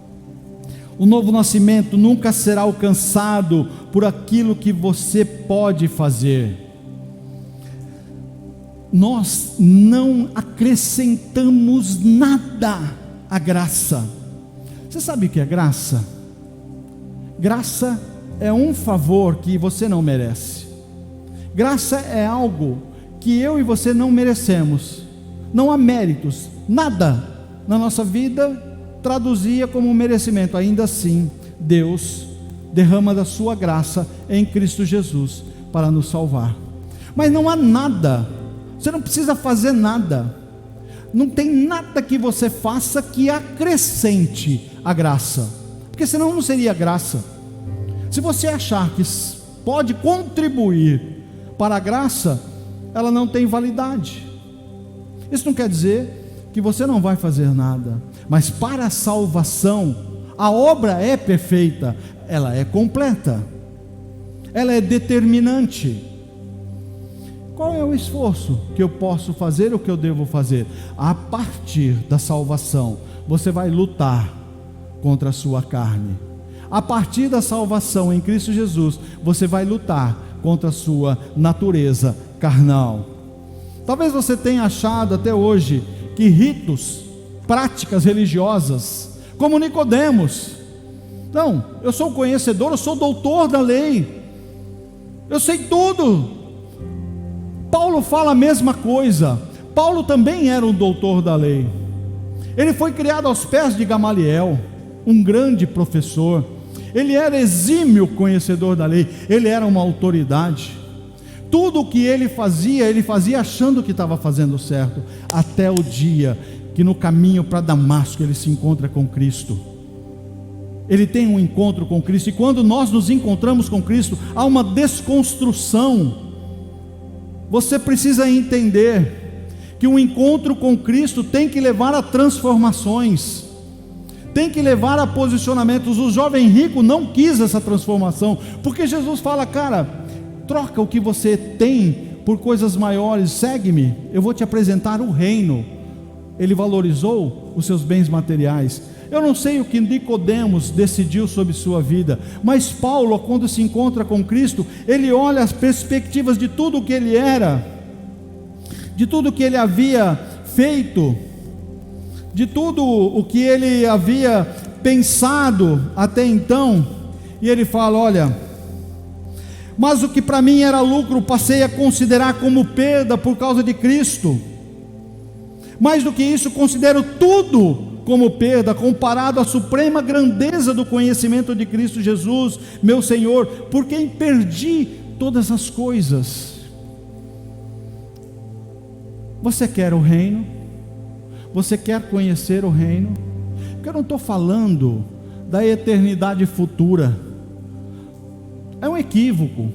O novo nascimento nunca será alcançado por aquilo que você pode fazer. Nós não acrescentamos nada à graça. Você sabe o que é graça? Graça é um favor que você não merece. Graça é algo que eu e você não merecemos. Não há méritos, nada na nossa vida traduzia como merecimento. Ainda assim, Deus derrama da sua graça em Cristo Jesus para nos salvar. Mas não há nada, você não precisa fazer nada, não tem nada que você faça que acrescente a graça, porque senão não seria graça. Se você achar que pode contribuir para a graça, ela não tem validade. Isso não quer dizer que você não vai fazer nada, mas para a salvação, a obra é perfeita, ela é completa, ela é determinante. Qual é o esforço que eu posso fazer, o que eu devo fazer? A partir da salvação, você vai lutar contra a sua carne. A partir da salvação em Cristo Jesus, você vai lutar contra a sua natureza carnal. Talvez você tenha achado até hoje que ritos, práticas religiosas, como Nicodemos, não, eu sou conhecedor, eu sou doutor da lei, eu sei tudo. Paulo fala a mesma coisa. Paulo também era um doutor da lei. Ele foi criado aos pés de Gamaliel, um grande professor. Ele era exímio conhecedor da lei, ele era uma autoridade. Tudo o que ele fazia achando que estava fazendo certo, até o dia que no caminho para Damasco ele se encontra com Cristo. Ele tem um encontro com Cristo, e quando nós nos encontramos com Cristo, há uma desconstrução. Você precisa entender que um encontro com Cristo tem que levar a transformações, tem que levar a posicionamentos. O jovem rico não quis essa transformação, porque Jesus fala: cara, troca o que você tem por coisas maiores, segue-me, eu vou te apresentar o reino. Ele valorizou os seus bens materiais. Eu não sei o que Nicodemos decidiu sobre sua vida, mas Paulo, quando se encontra com Cristo, ele olha as perspectivas de tudo o que ele era, de tudo o que ele havia feito, de tudo o que ele havia pensado até então, e ele fala: olha, mas o que para mim era lucro, passei a considerar como perda por causa de Cristo. Mais do que isso, considero tudo como perda, comparado à suprema grandeza do conhecimento de Cristo Jesus, meu Senhor, por quem perdi todas as coisas. Você quer o reino? Você quer conhecer o reino? Porque eu não estou falando da eternidade futura. É um equívoco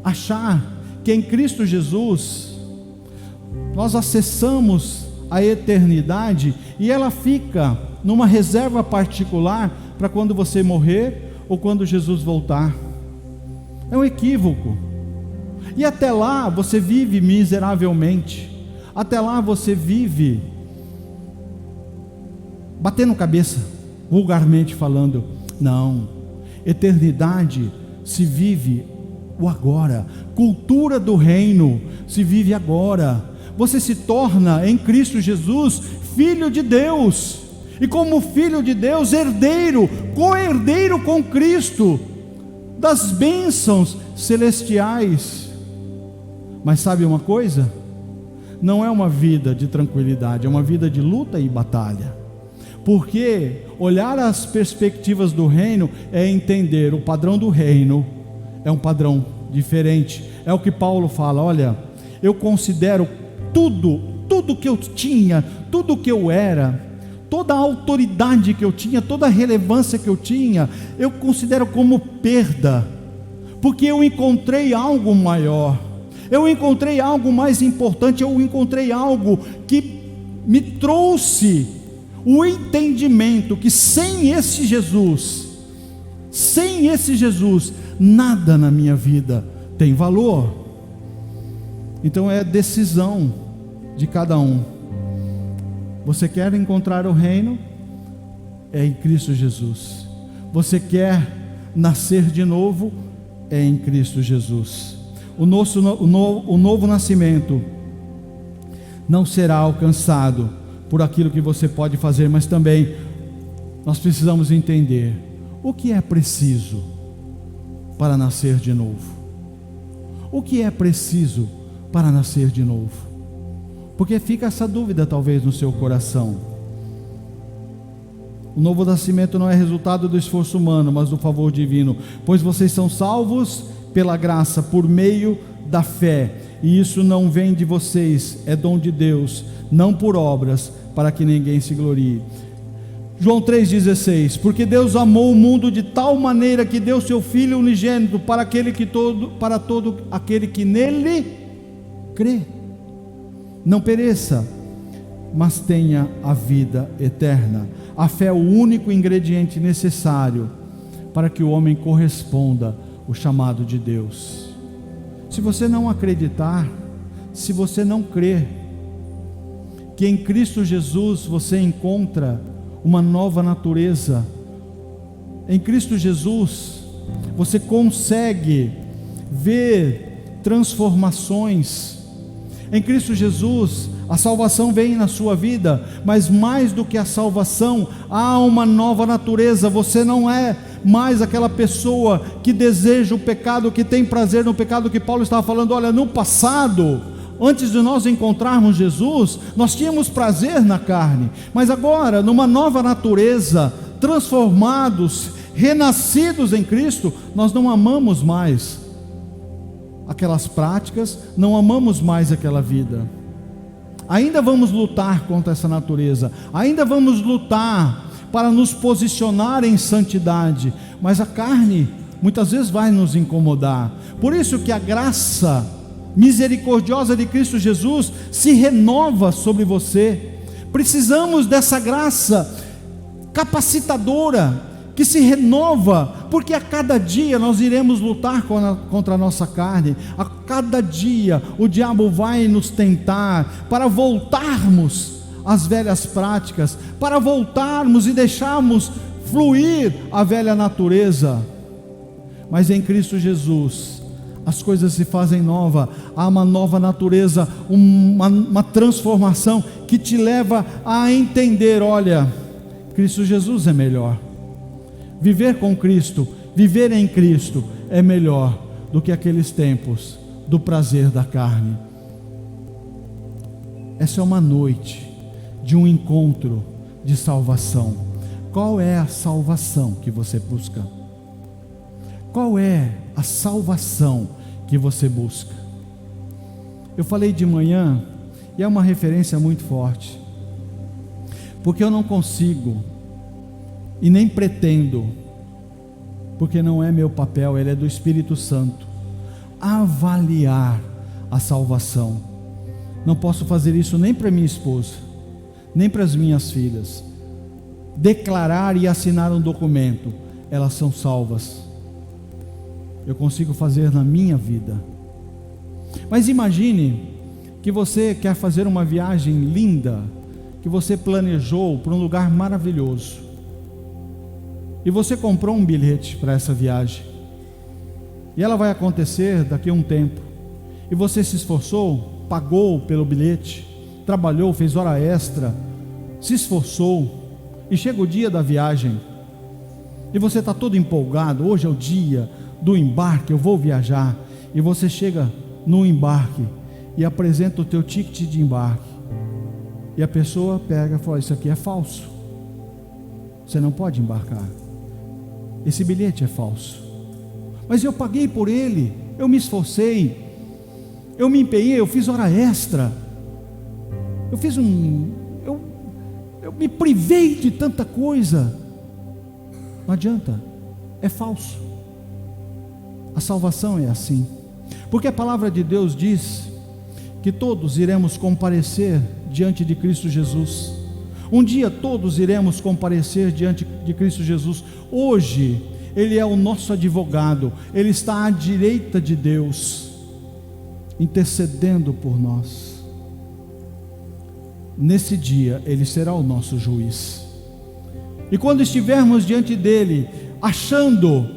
achar que em Cristo Jesus nós acessamos a eternidade e ela fica numa reserva particular para quando você morrer ou quando Jesus voltar. É um equívoco. E até lá você vive miseravelmente, até lá você vive batendo cabeça, vulgarmente falando. Não, eternidade se vive o agora, cultura do reino se vive agora. Você se torna em Cristo Jesus filho de Deus, e como filho de Deus, herdeiro, co-herdeiro com Cristo das bênçãos celestiais. Mas sabe uma coisa? Não é uma vida de tranquilidade, é uma vida de luta e batalha. Porque olhar as perspectivas do reino é entender o padrão do reino é um padrão diferente. É o que Paulo fala: olha, eu considero tudo que eu tinha, tudo que eu era, toda a autoridade que eu tinha, toda a relevância que eu tinha, eu considero como perda, porque eu encontrei algo maior, eu encontrei algo mais importante, eu encontrei algo que me trouxe o entendimento que sem esse Jesus, nada na minha vida tem valor. Então é decisão de cada um. Você quer encontrar o reino? É em Cristo Jesus. Você quer nascer de novo? É em Cristo Jesus. O novo nascimento não será alcançado por aquilo que você pode fazer, mas também nós precisamos entender o que é preciso para nascer de novo. O que é preciso para nascer de novo? Porque fica essa dúvida talvez no seu coração. O novo nascimento não é resultado do esforço humano, mas do favor divino, pois vocês são salvos pela graça, por meio da fé, e isso não vem de vocês, é dom de Deus, não por obras, para que ninguém se glorie. João 3,16: porque Deus amou o mundo de tal maneira que deu seu Filho unigênito para todo aquele que nele crê, não pereça, mas tenha a vida eterna. A fé é o único ingrediente necessário para que o homem corresponda ao chamado de Deus. Se você não acreditar, se você não crer que em Cristo Jesus você encontra uma nova natureza, em Cristo Jesus você consegue ver transformações. Em Cristo Jesus a salvação vem na sua vida, mas mais do que a salvação, há uma nova natureza. Você não é mais aquela pessoa que deseja o pecado, que tem prazer no pecado, que Paulo estava falando. Olha, no passado, antes de nós encontrarmos Jesus, nós tínhamos prazer na carne, mas agora, numa nova natureza, transformados, renascidos em Cristo, nós não amamos mais aquelas práticas, não amamos mais aquela vida. Ainda vamos lutar contra essa natureza, ainda vamos lutar para nos posicionar em santidade, mas a carne muitas vezes vai nos incomodar. Por isso que a graça misericordiosa de Cristo Jesus se renova sobre você. Precisamos dessa graça capacitadora que se renova, porque a cada dia nós iremos lutar contra a nossa carne. A cada dia o diabo vai nos tentar para voltarmos às velhas práticas, para voltarmos e deixarmos fluir a velha natureza. Mas em Cristo Jesus as coisas se fazem nova, há uma nova natureza, uma transformação que te leva a entender: olha, Cristo Jesus é melhor. Viver com Cristo, viver em Cristo é melhor do que aqueles tempos do prazer da carne. Essa é uma noite de um encontro de salvação. Qual é a salvação que você busca? Qual é a salvação que você busca? Eu falei de manhã, e é uma referência muito forte, porque eu não consigo e nem pretendo, porque não é meu papel, ele é do Espírito Santo, avaliar a salvação. Não posso fazer isso nem para minha esposa, nem para as minhas filhas. Declarar e assinar um documento, elas são salvas. Eu consigo fazer na minha vida. Mas imagine que você quer fazer uma viagem linda, que você planejou para um lugar maravilhoso, e você comprou um bilhete para essa viagem, e ela vai acontecer daqui a um tempo, e você se esforçou, pagou pelo bilhete, trabalhou, fez hora extra, se esforçou, e chega o dia da viagem, e você está todo empolgado, hoje é o dia do embarque, eu vou viajar, e você chega no embarque, e apresenta o teu ticket de embarque, e a pessoa pega e fala: isso aqui é falso, você não pode embarcar, esse bilhete é falso. Mas eu paguei por ele, eu me esforcei, eu me empenhei, eu fiz hora extra, eu me privei de tanta coisa. Não adianta, é falso. A salvação é assim, porque a palavra de Deus diz que todos iremos comparecer diante de Cristo Jesus. Um dia todos iremos comparecer diante de Cristo Jesus. Hoje Ele é o nosso advogado, Ele está à direita de Deus, intercedendo por nós. Nesse dia Ele será o nosso juiz, e quando estivermos diante dEle, achando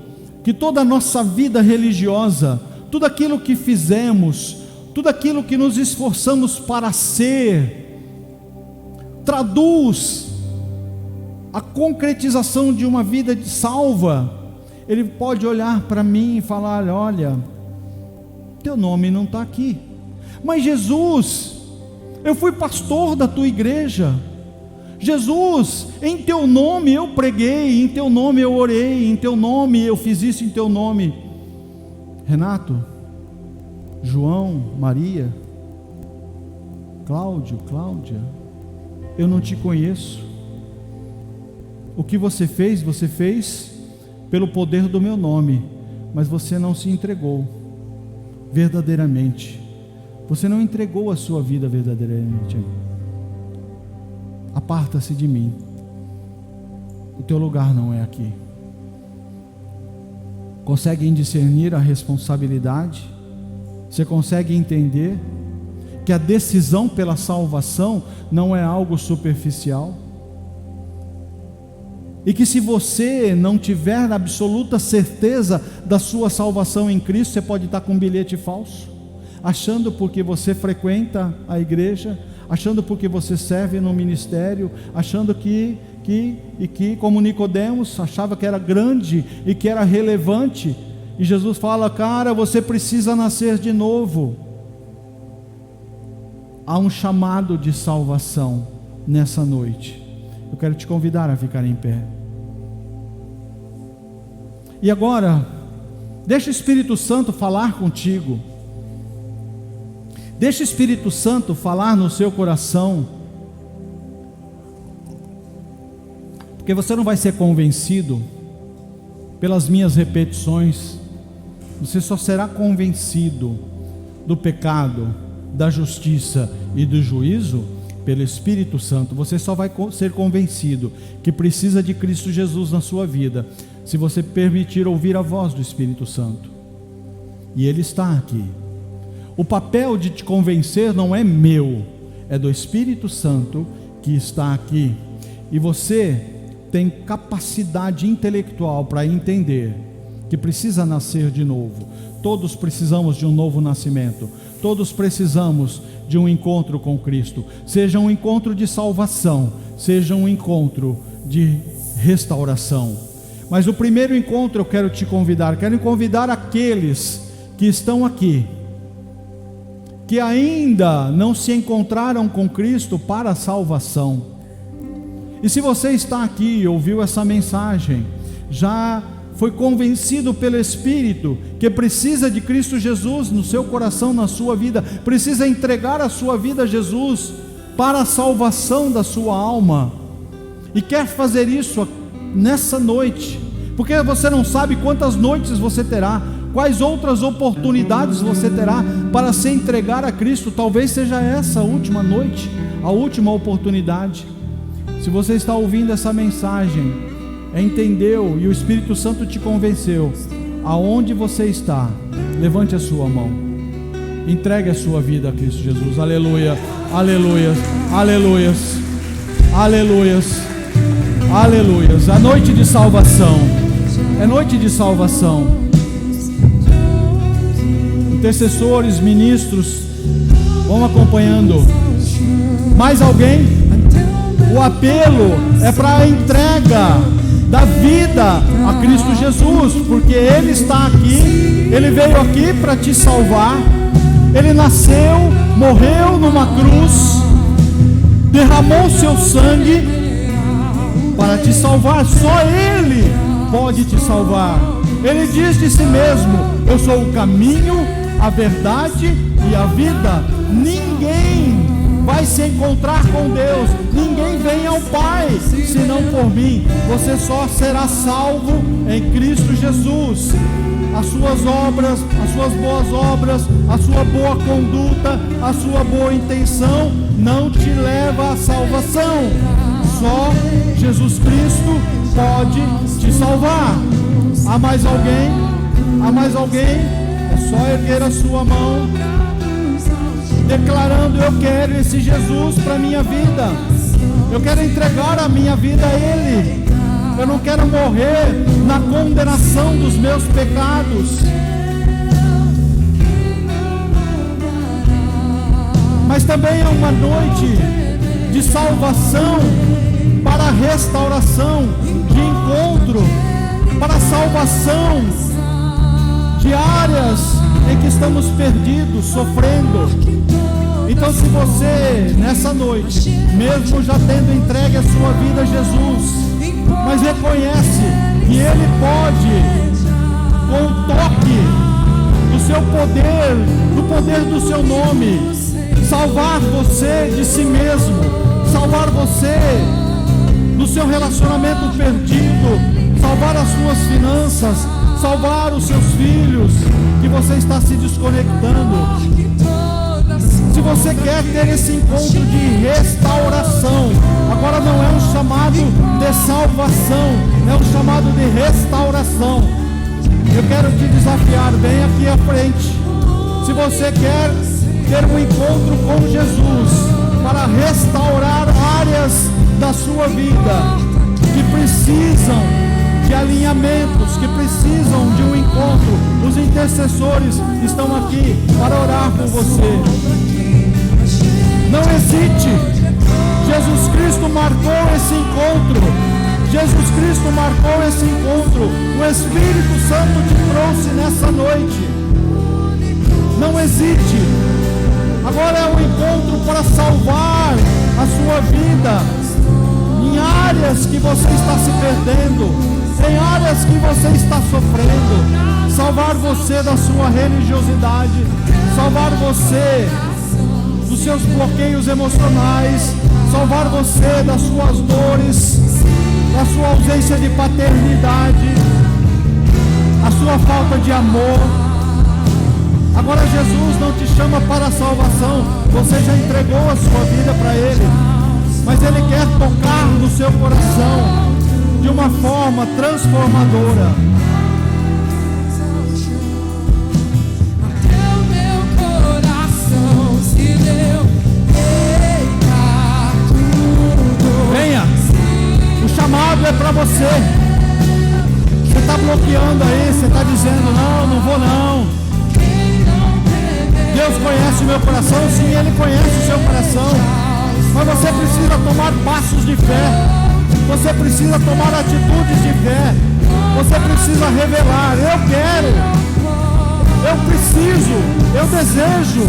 que toda a nossa vida religiosa, tudo aquilo que fizemos, tudo aquilo que nos esforçamos para ser, traduz a concretização de uma vida salva, Ele pode olhar para mim e falar: olha, teu nome não está aqui. Mas Jesus, eu fui pastor da tua igreja. Jesus, em teu nome eu preguei, em teu nome eu orei, em teu nome eu fiz isso, em teu nome. Renato, João, Maria, Cláudio, Cláudia, eu não te conheço. O que você fez pelo poder do meu nome, mas você não se entregou verdadeiramente. Você não entregou a sua vida verdadeiramente. Aparta-se de mim, o teu lugar não é aqui. Conseguem discernir a responsabilidade? Você consegue entender que a decisão pela salvação não é algo superficial? E que se você não tiver absoluta certeza da sua salvação em Cristo, você pode estar com um bilhete falso, achando porque você frequenta a igreja, achando porque você serve no ministério, achando que como Nicodemos achava que era grande e que era relevante, e Jesus fala: cara, você precisa nascer de novo. Há um chamado de salvação nessa noite. Eu quero te convidar a ficar em pé. E agora, deixa o Espírito Santo falar contigo. Deixa o Espírito Santo falar no seu coração. Porque você não vai ser convencido pelas minhas repetições. Você só será convencido do pecado, da justiça e do juízo pelo Espírito Santo. Você só vai ser convencido que precisa de Cristo Jesus na sua vida se você permitir ouvir a voz do Espírito Santo. E Ele está aqui. O papel de te convencer não é meu, é do Espírito Santo que está aqui. E você tem capacidade intelectual para entender que precisa nascer de novo. Todos precisamos de um novo nascimento. Todos precisamos de um encontro com Cristo. Seja um encontro de salvação, seja um encontro de restauração. Mas o primeiro encontro eu quero te convidar. Quero convidar aqueles que estão aqui, que ainda não se encontraram com Cristo para a salvação. E se você está aqui e ouviu essa mensagem, já foi convencido pelo Espírito que precisa de Cristo Jesus no seu coração, na sua vida, precisa entregar a sua vida a Jesus para a salvação da sua alma, e quer fazer isso nessa noite, porque você não sabe quantas noites você terá, quais outras oportunidades você terá para se entregar a Cristo. Talvez seja essa a última noite, a última oportunidade. Se você está ouvindo essa mensagem, entendeu e o Espírito Santo te convenceu, aonde você está, levante a sua mão, entregue a sua vida a Cristo Jesus. Aleluia, aleluia, aleluia, aleluia, aleluia. A noite de salvação, é noite de salvação. Intercessores, ministros, vão acompanhando. Mais alguém? O apelo é para a entrega da vida a Cristo Jesus, porque Ele está aqui, Ele veio aqui para te salvar. Ele nasceu, morreu numa cruz, derramou seu sangue para te salvar. Só Ele pode te salvar. Ele diz de si mesmo: eu sou o caminho, a verdade e a vida. Ninguém vai se encontrar com Deus, ninguém vem ao Pai senão por mim. Você só será salvo em Cristo Jesus. As suas obras, as suas boas obras, a sua boa conduta, a sua boa intenção não te leva à salvação. Só Jesus Cristo pode te salvar. Há mais alguém? Há mais alguém? É só erguer a sua mão, declarando: eu quero esse Jesus para a minha vida, eu quero entregar a minha vida a Ele, eu não quero morrer na condenação dos meus pecados, mas também é uma noite de salvação, para restauração, de encontro, para salvação de áreas em que estamos perdidos, sofrendo. Então, se você nessa noite, mesmo já tendo entregue a sua vida a Jesus, mas reconhece que Ele pode, com o toque do seu poder, do poder do seu nome, salvar você de si mesmo, salvar você do seu relacionamento perdido, salvar as suas finanças, salvar os seus filhos, que você está se desconectando. Se você quer ter esse encontro de restauração, agora não é um chamado de salvação, é um chamado de restauração. Eu quero te desafiar bem aqui à frente. Se você quer ter um encontro com Jesus para restaurar áreas da sua vida que precisam de alinhamentos, que precisam de um encontro, os intercessores estão aqui para orar por você. Não hesite. Jesus Cristo marcou esse encontro. Jesus Cristo marcou esse encontro. O Espírito Santo te trouxe nessa noite. Não hesite. Agora é um encontro para salvar a sua vida em áreas que você está se perdendo, em áreas que você está sofrendo, salvar você da sua religiosidade, salvar você dos seus bloqueios emocionais, salvar você das suas dores, da sua ausência de paternidade, a sua falta de amor. Agora Jesus não te chama para a salvação, você já entregou a sua vida para Ele, mas Ele quer tocar no seu coração de uma forma transformadora. Até o meu coração se deu. Eita, tudo. Venha, o chamado é para você. Você está bloqueando aí, você está dizendo: não, não vou não. Deus conhece o meu coração, sim, Ele conhece o seu coração, mas você precisa tomar passos de fé, você precisa tomar atitudes de fé, você precisa revelar: eu quero, eu preciso, eu desejo.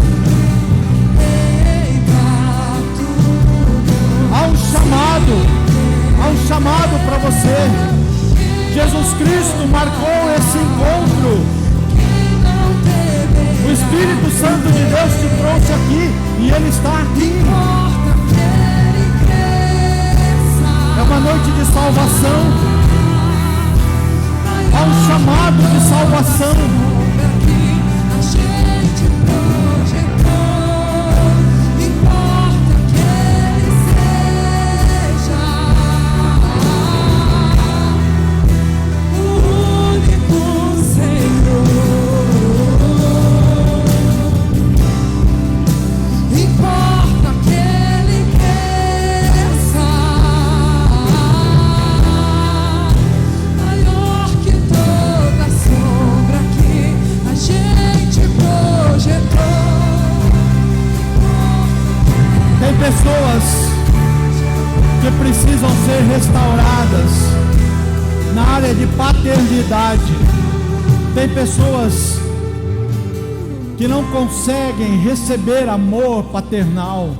Há um chamado para você. Jesus Cristo marcou esse encontro. O Espírito Santo de Deus te trouxe aqui e Ele está aqui. É uma noite de salvação. Há um chamado de salvação. Pessoas que precisam ser restauradas na área de paternidade. Tem pessoas que não conseguem receber amor paternal,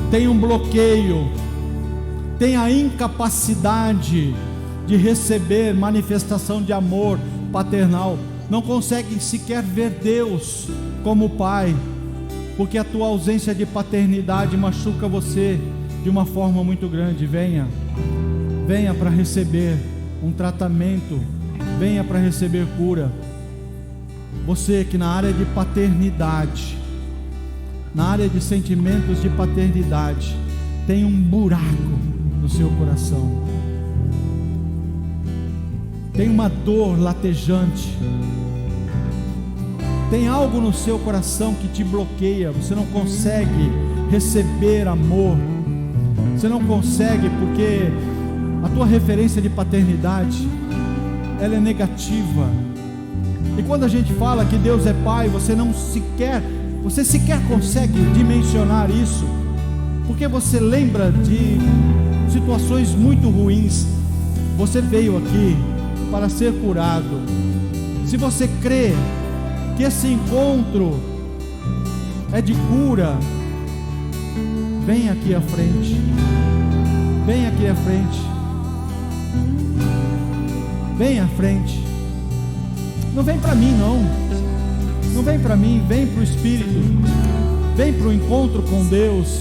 tem um bloqueio, tem a incapacidade de receber manifestação de amor paternal, não conseguem sequer ver Deus como Pai, porque a tua ausência de paternidade machuca você de uma forma muito grande. Venha para receber um tratamento, venha para receber cura. Você que na área de paternidade, na área de sentimentos de paternidade, tem um buraco no seu coração, tem uma dor latejante, tem algo no seu coração que te bloqueia, você não consegue receber amor, você não consegue porque a tua referência de paternidade, ela é negativa. E quando a gente fala que Deus é Pai, você sequer consegue dimensionar isso, porque você lembra de situações muito ruins. Você veio aqui para ser curado. Se você crê que esse encontro é de cura, vem aqui à frente, vem aqui à frente, vem à frente. Não vem para mim não vem para mim, vem para o Espírito, vem para o encontro com Deus,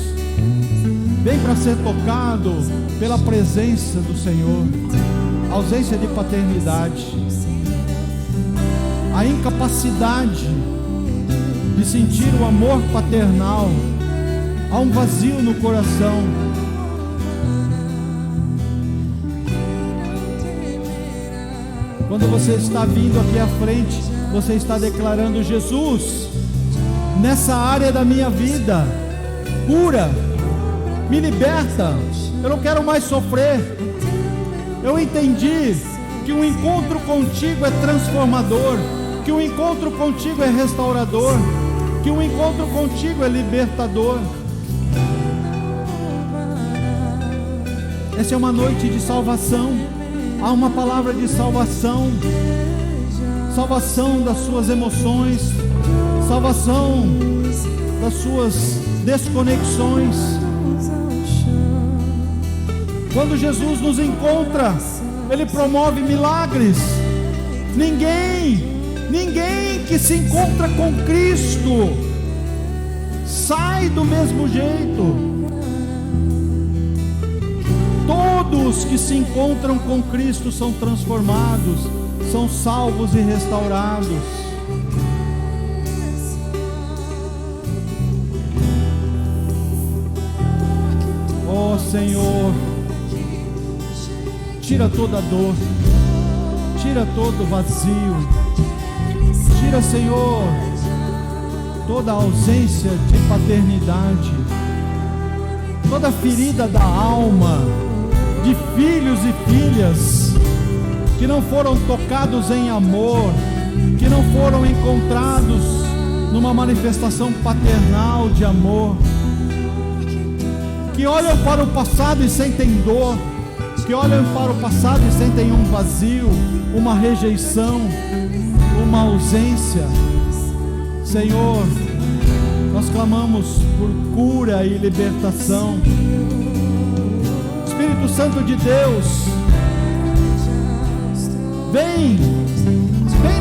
vem para ser tocado pela presença do Senhor. Ausência de paternidade, a incapacidade de sentir o amor paternal, há um vazio no coração. Quando você está vindo aqui à frente, você está declarando: Jesus, nessa área da minha vida, cura, me liberta, eu não quero mais sofrer. Eu entendi que um encontro contigo é transformador, que um encontro contigo é restaurador, que um encontro contigo é libertador. Essa é uma noite de salvação. Há uma palavra de salvação, salvação das suas emoções, salvação das suas desconexões. Quando Jesus nos encontra, Ele promove milagres. Ninguém que se encontra com Cristo sai do mesmo jeito. Todos que se encontram com Cristo são transformados, são salvos e restaurados. Oh Senhor, tira toda dor, tira todo vazio, tira, Senhor, toda ausência de paternidade, toda ferida da alma, de filhos e filhas que não foram tocados em amor, que não foram encontrados numa manifestação paternal de amor, que olham para o passado e sentem dor, que olham para o passado e sentem um vazio, uma rejeição, uma ausência. Senhor, nós clamamos por cura e libertação. Espírito Santo de Deus, vem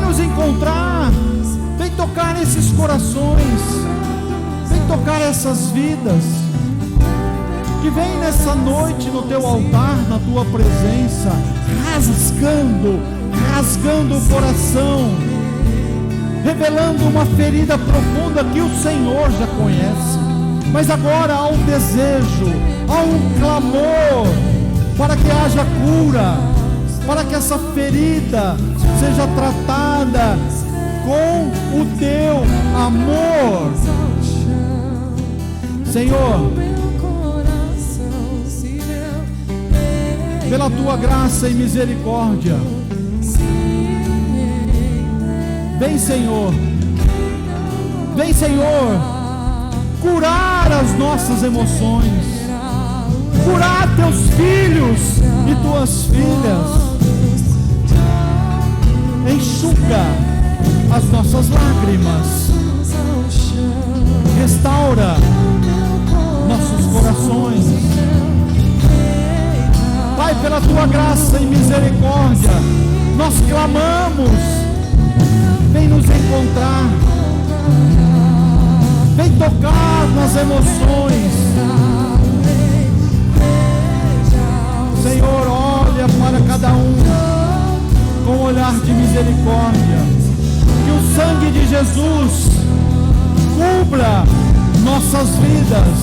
nos encontrar, vem tocar nesses corações, vem tocar essas vidas, que vem nessa noite no teu altar, na tua presença, rasgando o coração, revelando uma ferida profunda que o Senhor já conhece. Mas agora há um desejo, há um clamor para que haja cura, para que essa ferida seja tratada com o teu amor. Senhor, pela tua graça e misericórdia, vem, Senhor, curar as nossas emoções, curar teus filhos e tuas filhas, enxuga as nossas lágrimas, restaura nossos corações. Pai, pela tua graça e misericórdia, nós clamamos, vem nos encontrar, vem tocar nas emoções. Senhor, olha para cada um com um olhar de misericórdia, que o sangue de Jesus cubra nossas vidas,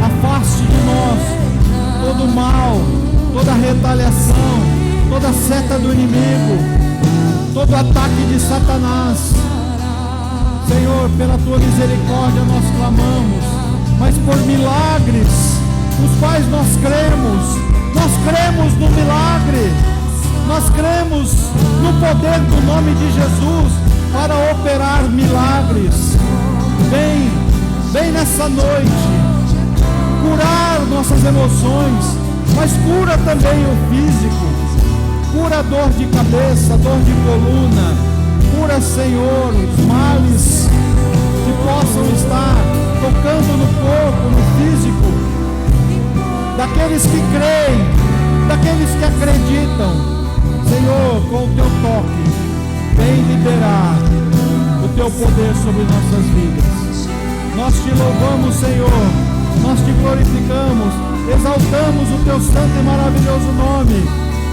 afaste de nós todo o mal, toda retaliação, toda seta do inimigo, todo ataque de Satanás. Senhor, pela tua misericórdia nós clamamos, mas por milagres, os quais nós cremos no milagre, nós cremos no poder do nome de Jesus para operar milagres. Vem nessa noite curar nossas emoções, mas cura também o físico, cura a dor de cabeça, dor de coluna, cura, Senhor, os males que possam estar tocando no corpo, no físico, daqueles que creem, daqueles que acreditam. Senhor, com o teu toque, vem liberar o teu poder sobre nossas vidas. Nós te louvamos, Senhor, nós te glorificamos, exaltamos o teu santo e maravilhoso nome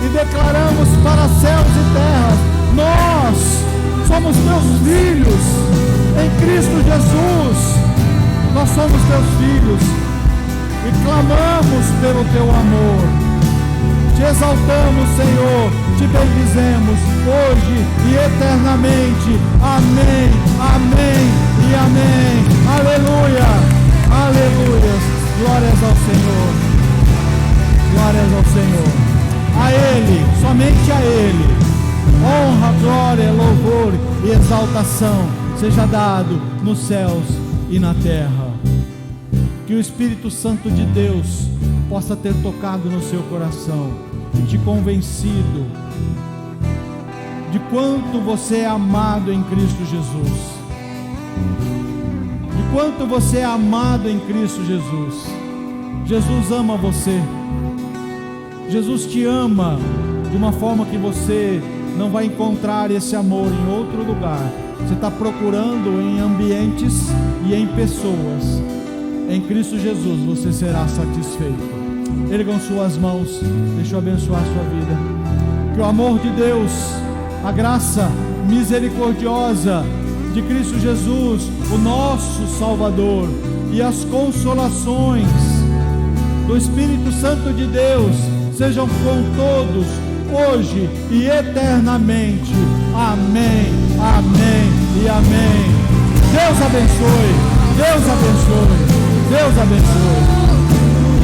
e declaramos para céus e terras: nós somos teus filhos em Cristo Jesus. Nós somos teus filhos e clamamos pelo teu amor. Te exaltamos, Senhor, te bendizemos hoje e eternamente. Amém, amém e amém. Aleluia, aleluia. Glórias ao Senhor, glórias ao Senhor. A Ele, somente a Ele, honra, glória, louvor e exaltação seja dado nos céus e na terra. Que o Espírito Santo de Deus possa ter tocado no seu coração e te convencido de quanto você é amado em Cristo Jesus, de quanto você é amado em Cristo Jesus. Jesus ama você, Jesus te ama de uma forma que você não vai encontrar esse amor em outro lugar. Você está procurando em ambientes e em pessoas. Em Cristo Jesus você será satisfeito. Ergam suas mãos, deixa eu abençoar a sua vida. Que o amor de Deus, a graça misericordiosa de Cristo Jesus, o nosso Salvador, e as consolações do Espírito Santo de Deus sejam com todos, hoje e eternamente. Amém, amém e amém. Deus abençoe, Deus abençoe, Deus abençoe.